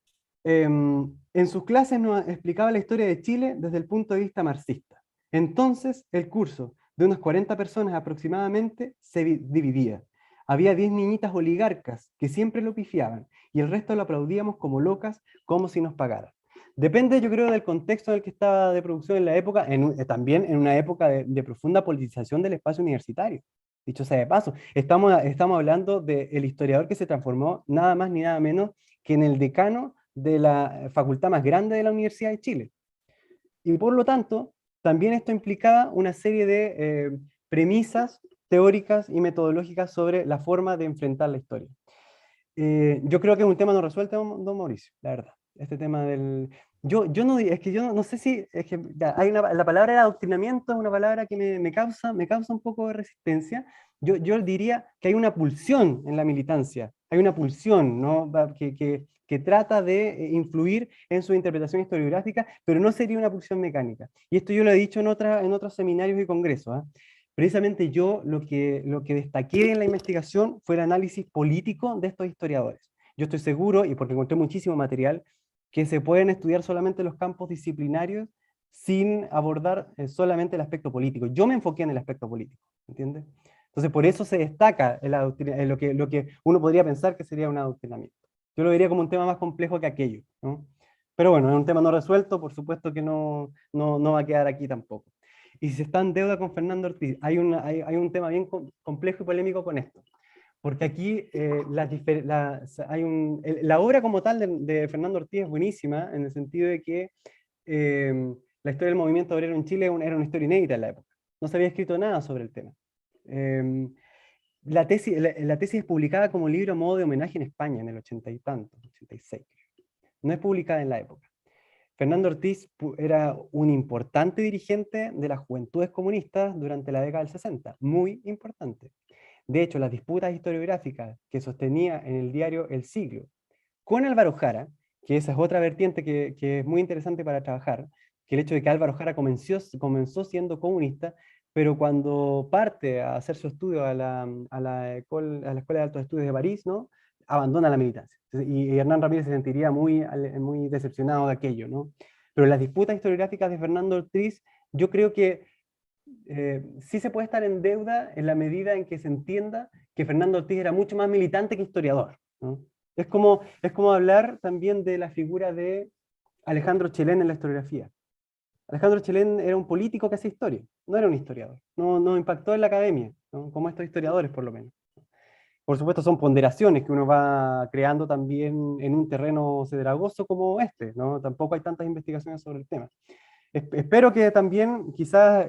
en sus clases nos explicaba la historia de Chile desde el punto de vista marxista. Entonces, el curso, de unas 40 personas aproximadamente, se dividía. Había 10 niñitas oligarcas que siempre lo pifiaban y el resto lo aplaudíamos como locas, como si nos pagaran. Depende, yo creo, del contexto en el que estaba de producción en la época, también en una época de profunda politización del espacio universitario. Dicho sea de paso, estamos hablando del historiador que se transformó nada más ni nada menos que en el decano de la facultad más grande de la Universidad de Chile. Y por lo tanto, también esto implicaba una serie de premisas teóricas y metodológicas sobre la forma de enfrentar la historia. Yo creo que es un tema no resuelto, don Mauricio, la verdad. Este tema del... yo no sé si... Es que, la palabra de adoctrinamiento es una palabra que me causa un poco de resistencia. Yo diría que hay una pulsión en la militancia, hay una pulsión, ¿no? que trata de influir en su interpretación historiográfica, pero no sería una pulsión mecánica. Y esto yo lo he dicho en otros seminarios y congresos. Precisamente yo lo que destaqué en la investigación fue el análisis político de estos historiadores. Yo estoy seguro, y porque encontré muchísimo material, que se pueden estudiar solamente los campos disciplinarios sin abordar solamente el aspecto político. Yo me enfoqué en el aspecto político, ¿entiendes? Entonces por eso se destaca lo que uno podría pensar que sería un adoctrinamiento. Yo lo vería como un tema más complejo que aquello, ¿no? Pero bueno, es un tema no resuelto, por supuesto que no va a quedar aquí tampoco. Y si está en deuda con Fernando Ortiz, hay un tema bien complejo y polémico con esto. Porque aquí la obra como tal de Fernando Ortiz es buenísima, en el sentido de que la historia del movimiento obrero en Chile era una historia inédita en la época. No se había escrito nada sobre el tema. La tesis es publicada como libro a modo de homenaje en España en el 80 y tanto, 86. No es publicada en la época. Fernando Ortiz era un importante dirigente de las juventudes comunistas durante la década del 60, muy importante. De hecho, las disputas historiográficas que sostenía en el diario El Siglo con Álvaro Jara, que esa es otra vertiente que es muy interesante para trabajar, que el hecho de que Álvaro Jara comenzó siendo comunista, pero cuando parte a hacer su estudio a la Escuela de Altos Estudios de París, ¿no? Abandona la militancia. Y Hernán Ramírez se sentiría muy decepcionado de aquello, ¿no? Pero las disputas historiográficas de Fernando Ortiz, yo creo que sí se puede estar en deuda en la medida en que se entienda que Fernando Ortiz era mucho más militante que historiador, ¿no? Es como hablar también de la figura de Alejandro Chelén en la historiografía. Alejandro Chelén era un político que hacía historia, no era un historiador, no impactó en la academia, ¿no? Como estos historiadores por lo menos. Por supuesto son ponderaciones que uno va creando también en un terreno cedragoso como este, ¿no? Tampoco hay tantas investigaciones sobre el tema. Espero que también quizás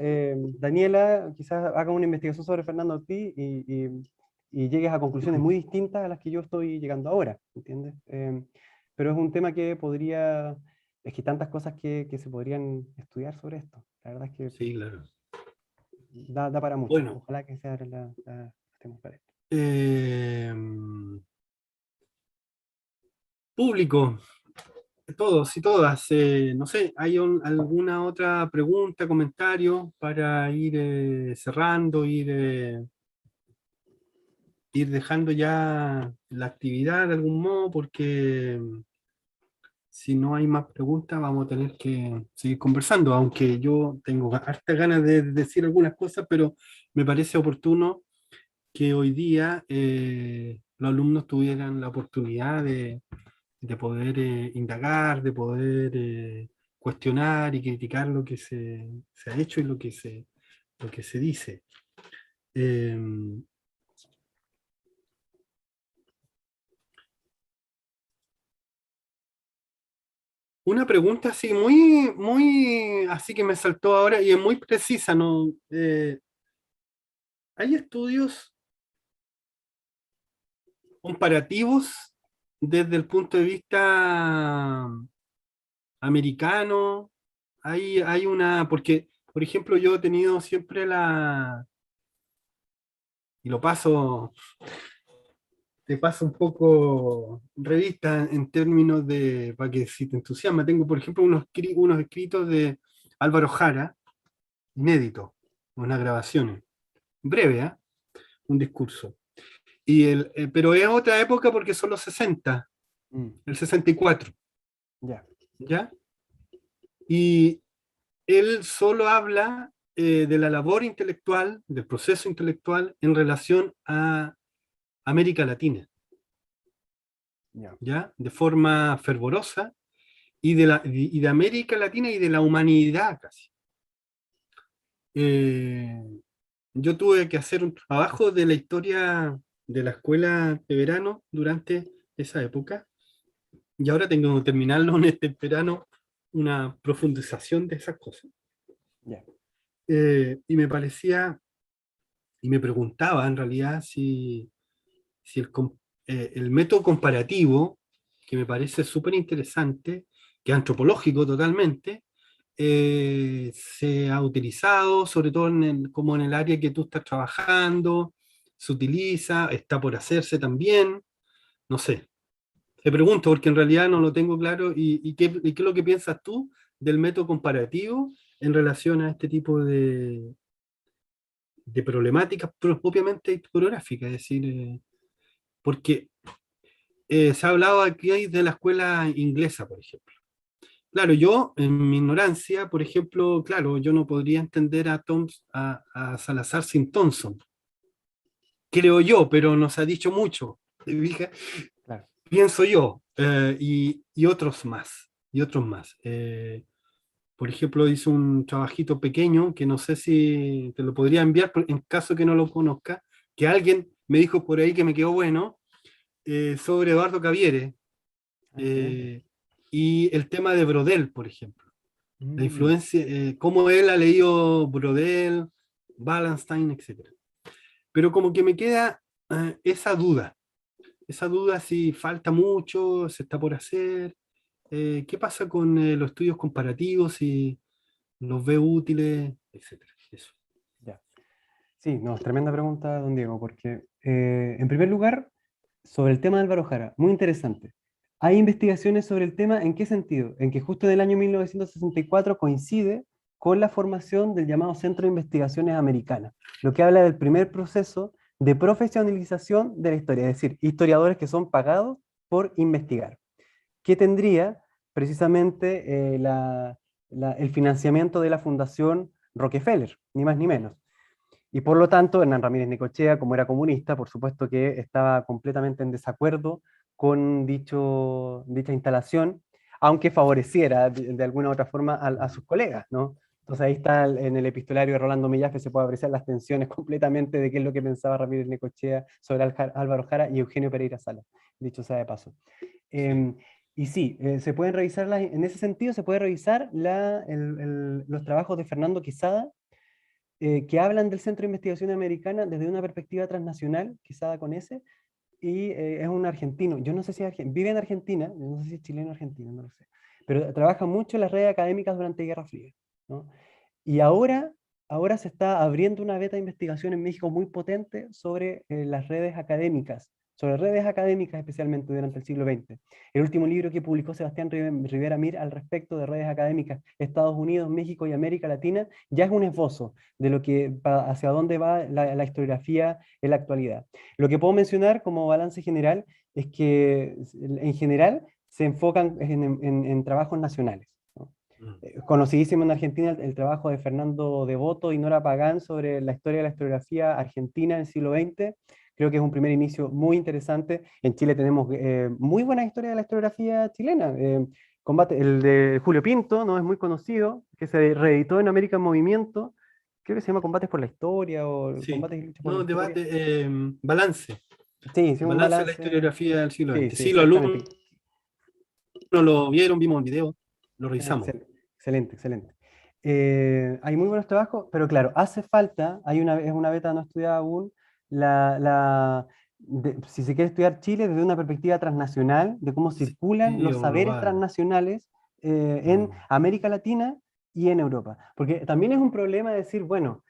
Daniela quizás haga una investigación sobre Fernando Ortiz y llegues a conclusiones muy distintas a las que yo estoy llegando ahora, ¿entiendes? Pero es un tema que es que hay tantas cosas que se podrían estudiar sobre esto. La verdad es que Sí, claro. da para mucho. Bueno, Ojalá que sea estemos para esto. público, todos y todas, no sé, ¿hay alguna otra pregunta, comentario para ir cerrando, ir dejando ya la actividad de algún modo? Porque si no hay más preguntas vamos a tener que seguir conversando, aunque yo tengo hartas ganas de decir algunas cosas, pero me parece oportuno que hoy día los alumnos tuvieran la oportunidad de poder indagar, de poder cuestionar y criticar lo que se ha hecho y lo que se dice. Una pregunta así, muy, así que me saltó ahora y es muy precisa, ¿no? ¿Hay estudios comparativos desde el punto de vista americano? Hay una, porque, por ejemplo, yo he tenido siempre y lo paso, te paso un poco revista en términos de, para que si te entusiasma, tengo, por ejemplo, unos escritos de Álvaro Jara, inéditos, unas grabaciones, breve, ¿eh? Un discurso. Pero es otra época porque son los 60, Mm, el 64, ya. ¿ya? Y él solo habla de la labor intelectual, del proceso intelectual en relación a América Latina, Ya. ¿ya? De forma fervorosa y de América Latina y de la humanidad casi. Eh, yo tuve que hacer un trabajo de la historia de la escuela de verano durante esa época y ahora tengo que terminarlo en este verano, una profundización de esas cosas. Ya. Y me parecía, y me preguntaba en realidad si el método comparativo, que me parece súper interesante, que es antropológico totalmente, se ha utilizado, sobre todo como en el área que tú estás trabajando, se utiliza, está por hacerse también, no sé. Te pregunto porque en realidad no lo tengo claro y qué es lo que piensas tú del método comparativo en relación a este tipo de problemáticas propiamente historiográficas, es decir, porque se ha hablado aquí de la escuela inglesa, por ejemplo. Claro, yo en mi ignorancia, por ejemplo, claro, yo no podría entender a Salazar sin Thompson, creo yo, pero nos ha dicho mucho, ¿te fijas? Claro. Pienso yo, y otros más, y otros más. Por ejemplo, hizo un trabajito pequeño que no sé si te lo podría enviar en caso que no lo conozca, que alguien me dijo por ahí que me quedó bueno, sobre Eduardo Caviere, Excelente. y el tema de Brodel, por ejemplo. La Mm, influencia, cómo él ha leído Brodel, Wallenstein, etc. Pero como que me queda esa duda si falta mucho, se está por hacer, qué pasa con los estudios comparativos, si los ve útiles, etc. Eso. ya. Sí, no, es tremenda pregunta, don Diego, porque en primer lugar, sobre el tema de Álvaro Jara, muy interesante. Hay investigaciones sobre el tema, ¿en qué sentido? En que justo en el año 1964 coincide con la formación del llamado Centro de Investigaciones Americanas, lo que habla del primer proceso de profesionalización de la historia, es decir, historiadores que son pagados por investigar, que tendría precisamente el financiamiento de la Fundación Rockefeller, ni más ni menos. Y por lo tanto, Hernán Ramírez Necochea, como era comunista, por supuesto que estaba completamente en desacuerdo con dicha instalación, aunque favoreciera de alguna u otra forma a sus colegas, ¿no? Entonces ahí está en el epistolario de Rolando Millaffe, se puede apreciar las tensiones completamente de qué es lo que pensaba Ramírez Necochea sobre Álvaro Jara y Eugenio Pereira Sala, dicho sea de paso. Sí. Y sí, se pueden revisar, en ese sentido se puede revisar los trabajos de Fernando Quesada, que hablan del Centro de Investigación Americana desde una perspectiva transnacional, Quesada con ese, y es un argentino, yo no sé si vive en Argentina, no sé si es chileno o argentino, no lo sé, pero trabaja mucho en las redes académicas durante Guerra Fría, ¿no? Y ahora se está abriendo una beta de investigación en México muy potente sobre las redes académicas, sobre redes académicas especialmente durante el siglo XX. El último libro que publicó Sebastián Rivera Mir al respecto de redes académicas, Estados Unidos, México y América Latina, ya es un esbozo de lo que, hacia dónde va la historiografía en la actualidad. Lo que puedo mencionar como balance general es que en general se enfocan en trabajos nacionales, ¿no? Mm. Conocidísimo en Argentina el trabajo de Fernando Devoto y Nora Pagán sobre la historia de la historiografía argentina en el siglo XX. Creo que es un primer inicio muy interesante. En Chile tenemos muy buena historia de la historiografía chilena. El de Julio Pinto, ¿no? Es muy conocido, que se reeditó en América en Movimiento. Creo que se llama Combates por la Historia o Sí. Combates y Luchas por la No, Historia. debate, balance. Sí, sí, un Balance de la balance. historiografía del siglo Sí, XX. sí, Sí, los alumnos exactamente. lo vieron, vimos el video, lo revisamos. Excelente, excelente. Hay muy buenos trabajos, pero claro, hace falta, es una beta no estudiada aún, si se quiere estudiar Chile desde una perspectiva transnacional, de cómo circulan Sí, los o saberes global. transnacionales en Mm. América Latina y en Europa. Porque también es un problema decir, bueno,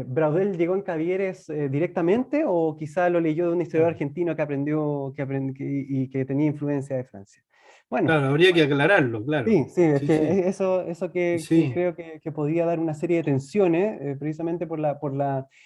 ¿Braudel llegó en Cavieres directamente o quizá lo leyó de un historiador Claro. argentino y que tenía influencia de Francia? Bueno, Claro, habría que aclararlo, claro. sí, sí, es Sí, que sí. eso que Sí. creo que podía dar una serie de tensiones, precisamente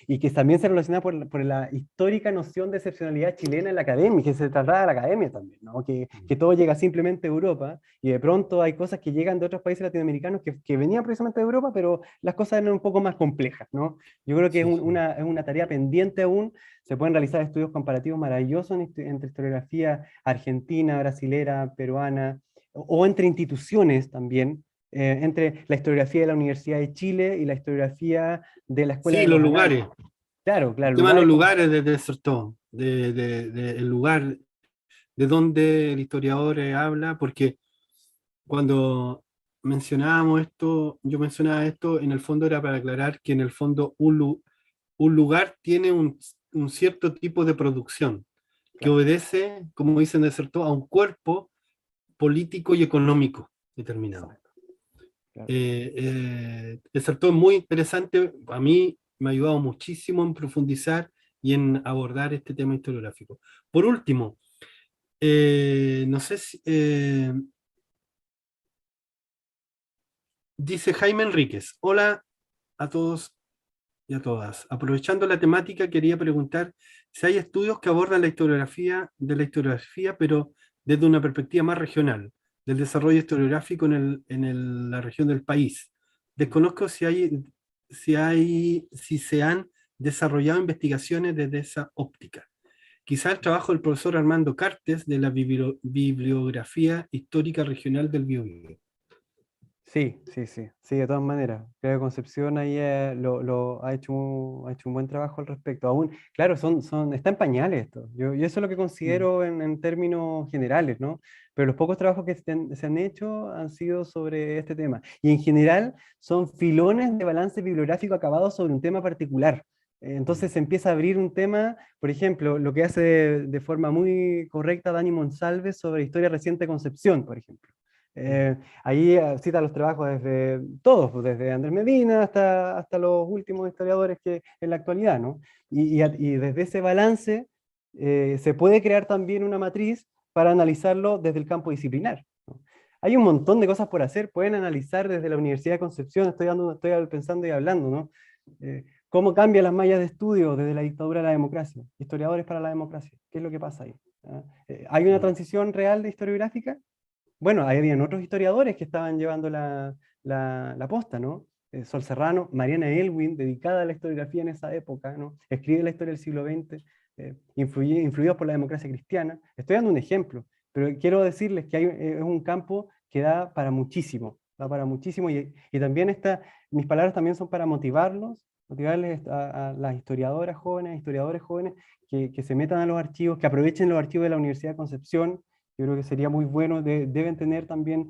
y que también se relaciona por la histórica noción de excepcionalidad chilena en la academia, que se traslada a la academia también, ¿no? Que todo llega simplemente a Europa, y de pronto hay cosas que llegan de otros países latinoamericanos que venían precisamente de Europa, pero las cosas eran un poco más complejas, ¿no? Yo creo que Sí, sí. es una tarea pendiente aún. Se pueden realizar estudios comparativos maravillosos entre historiografía argentina, brasilera, peruana, o entre instituciones también, entre la historiografía de la Universidad de Chile y la historiografía de la Escuela Sí, de los los Anales. lugares. Claro, El claro, tema de los lugares como... lugares de Desertó, el lugar de donde el historiador habla, porque cuando mencionábamos esto, yo mencionaba esto, en el fondo era para aclarar que en el fondo un lugar tiene un cierto tipo de producción que Claro, obedece, como dicen Desertó, a un cuerpo político y económico determinado. exacto, claro. Desertó es muy interesante, a mí me ha ayudado muchísimo en profundizar y en abordar este tema historiográfico. Por último, no sé si, dice Jaime Enríquez, hola a todos y a todas. Aprovechando la temática, quería preguntar si hay estudios que abordan la historiografía de la historiografía, pero desde una perspectiva más regional, del desarrollo historiográfico la región del país. Desconozco si se han desarrollado investigaciones desde esa óptica. Quizá el trabajo del profesor Armando Cartes de la bibliografía histórica regional del Biobío. Sí, sí, sí, sí, de todas maneras. Creo que Concepción ahí ha hecho un buen trabajo al respecto. Aún, claro, está en pañales esto. Yo eso es lo que Mm. considero en términos generales, ¿no? Pero los pocos trabajos que se han hecho han sido sobre este tema. Y en general son filones de balance bibliográfico acabados sobre un tema particular. Mm. Entonces se empieza a abrir un tema, por ejemplo, lo que hace de forma muy correcta Dani Monsalve sobre historia reciente de Concepción, por ejemplo. Ahí cita los trabajos desde todos, pues, desde Andrés Medina hasta los últimos historiadores que en la actualidad, ¿no? Y desde ese balance se puede crear también una matriz para analizarlo desde el campo disciplinar, ¿no? Hay un montón de cosas por hacer, pueden analizar desde la Universidad de Concepción, estoy pensando y hablando, ¿no? Cómo cambian las mallas de estudio desde la dictadura a la democracia, historiadores para la democracia, ¿qué es lo que pasa ahí? ¿Hay una transición real de historiográfica? Bueno, ahí habían otros historiadores que estaban llevando la posta, ¿no? Sol Serrano, Mariana Elwin, dedicada a la historiografía en esa época, ¿no? Escribe la historia del siglo XX, influidos por la democracia cristiana. Estoy dando un ejemplo, pero quiero decirles que es un campo que da para muchísimo, y también mis palabras también son para motivarles a las historiadoras jóvenes, historiadores jóvenes, que se metan a los archivos, que aprovechen los archivos de la Universidad de Concepción. Yo creo que sería muy bueno, deben tener también,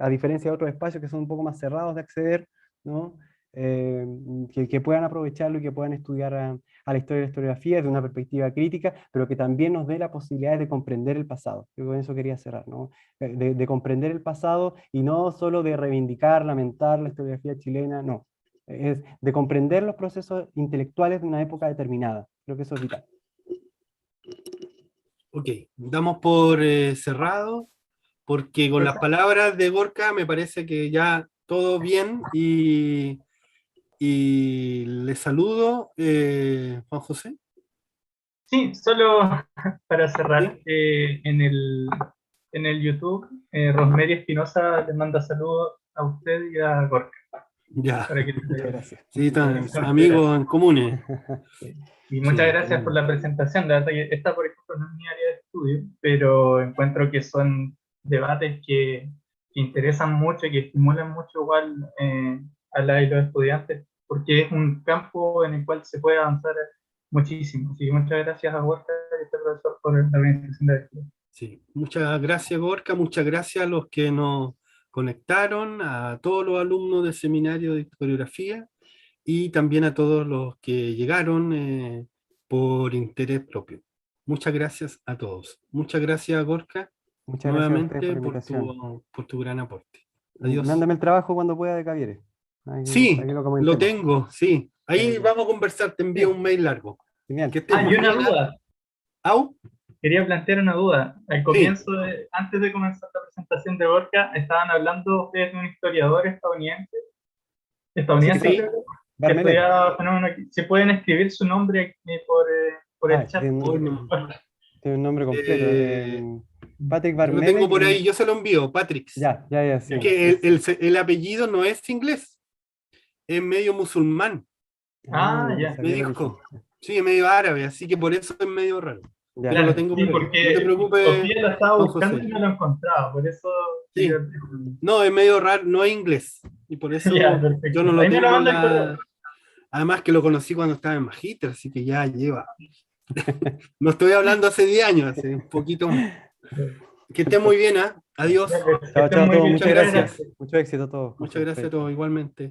a diferencia de otros espacios que son un poco más cerrados de acceder, ¿no? Que puedan aprovecharlo y que puedan estudiar a la historia de la historiografía desde una perspectiva crítica, pero que también nos dé la posibilidad de comprender el pasado. Yo con eso quería cerrar, ¿no? De comprender el pasado y no solo de reivindicar, lamentar la historiografía chilena, no. Es de comprender los procesos intelectuales de una época determinada. Creo que eso es vital. Ok, damos por cerrado, porque con las palabras de Gorka me parece que ya todo bien, y le saludo, Juan José. Sí, solo para cerrar, ¿Sí? en el YouTube, Rosemary Espinosa le manda saludos a usted y a Gorka. Ya, Para que Muchas gracias. sí, Muchas amigos en comunes. Sí. Y Sí. muchas gracias por la presentación. La verdad que esta, por ejemplo, no es mi área de estudio, pero encuentro que son debates que interesan mucho y que estimulan mucho igual, a la y los estudiantes, porque es un campo en el cual se puede avanzar muchísimo. Así que muchas gracias a Huerta y a este profesor por la organización de esto. Sí, muchas gracias, Gorka, muchas gracias a los que nos conectaron, a todos los alumnos del seminario de historiografía y también a todos los que llegaron por interés propio. Muchas gracias a todos. Muchas gracias, Gorka, Muchas gracias a ustedes por nuevamente la invitación. por tu gran aporte. Adiós. Mándame el trabajo cuando pueda de Cavieres. Sí, Para que lo lo comentemos. tengo, sí. Ahí vamos a conversar, te envío un mail largo. Genial. Que estés Y muy una bien. duda. ¿Au? Quería plantear una duda. Al comienzo, antes de comenzar la presentación de Borja, estaban hablando ustedes de un historiador estadounidense, Sí. creo que Barmelet. estudiaba fenómeno. ¿Se pueden escribir su nombre aquí por el chat? Tiene un nombre completo. Patrick Yo lo Barmelet. tengo por ahí, yo se lo envío, Patrick. Ya, sí. Es que el apellido no es inglés, es medio musulmán, Ya. me dijo. Sí, es medio árabe, así que por eso es medio raro. Ya. Pero lo tengo Sí, por ahí. porque No te preocupes, Sofía lo estaba Juan buscando José. y no lo encontraba, por eso... Sí. No, es medio raro, no es inglés. Y por eso Ya, perfecto. yo no lo Ahí me tengo lo en manda el correo. Además que lo conocí cuando estaba en Magíster, así que ya lleva. No estoy hablando hace 10 años, hace un poquito más. Que estén muy bien, ¿ah? Adiós. Chao a todos. Muchas gracias. Mucho éxito a todos. Muchas gracias a todos, igualmente.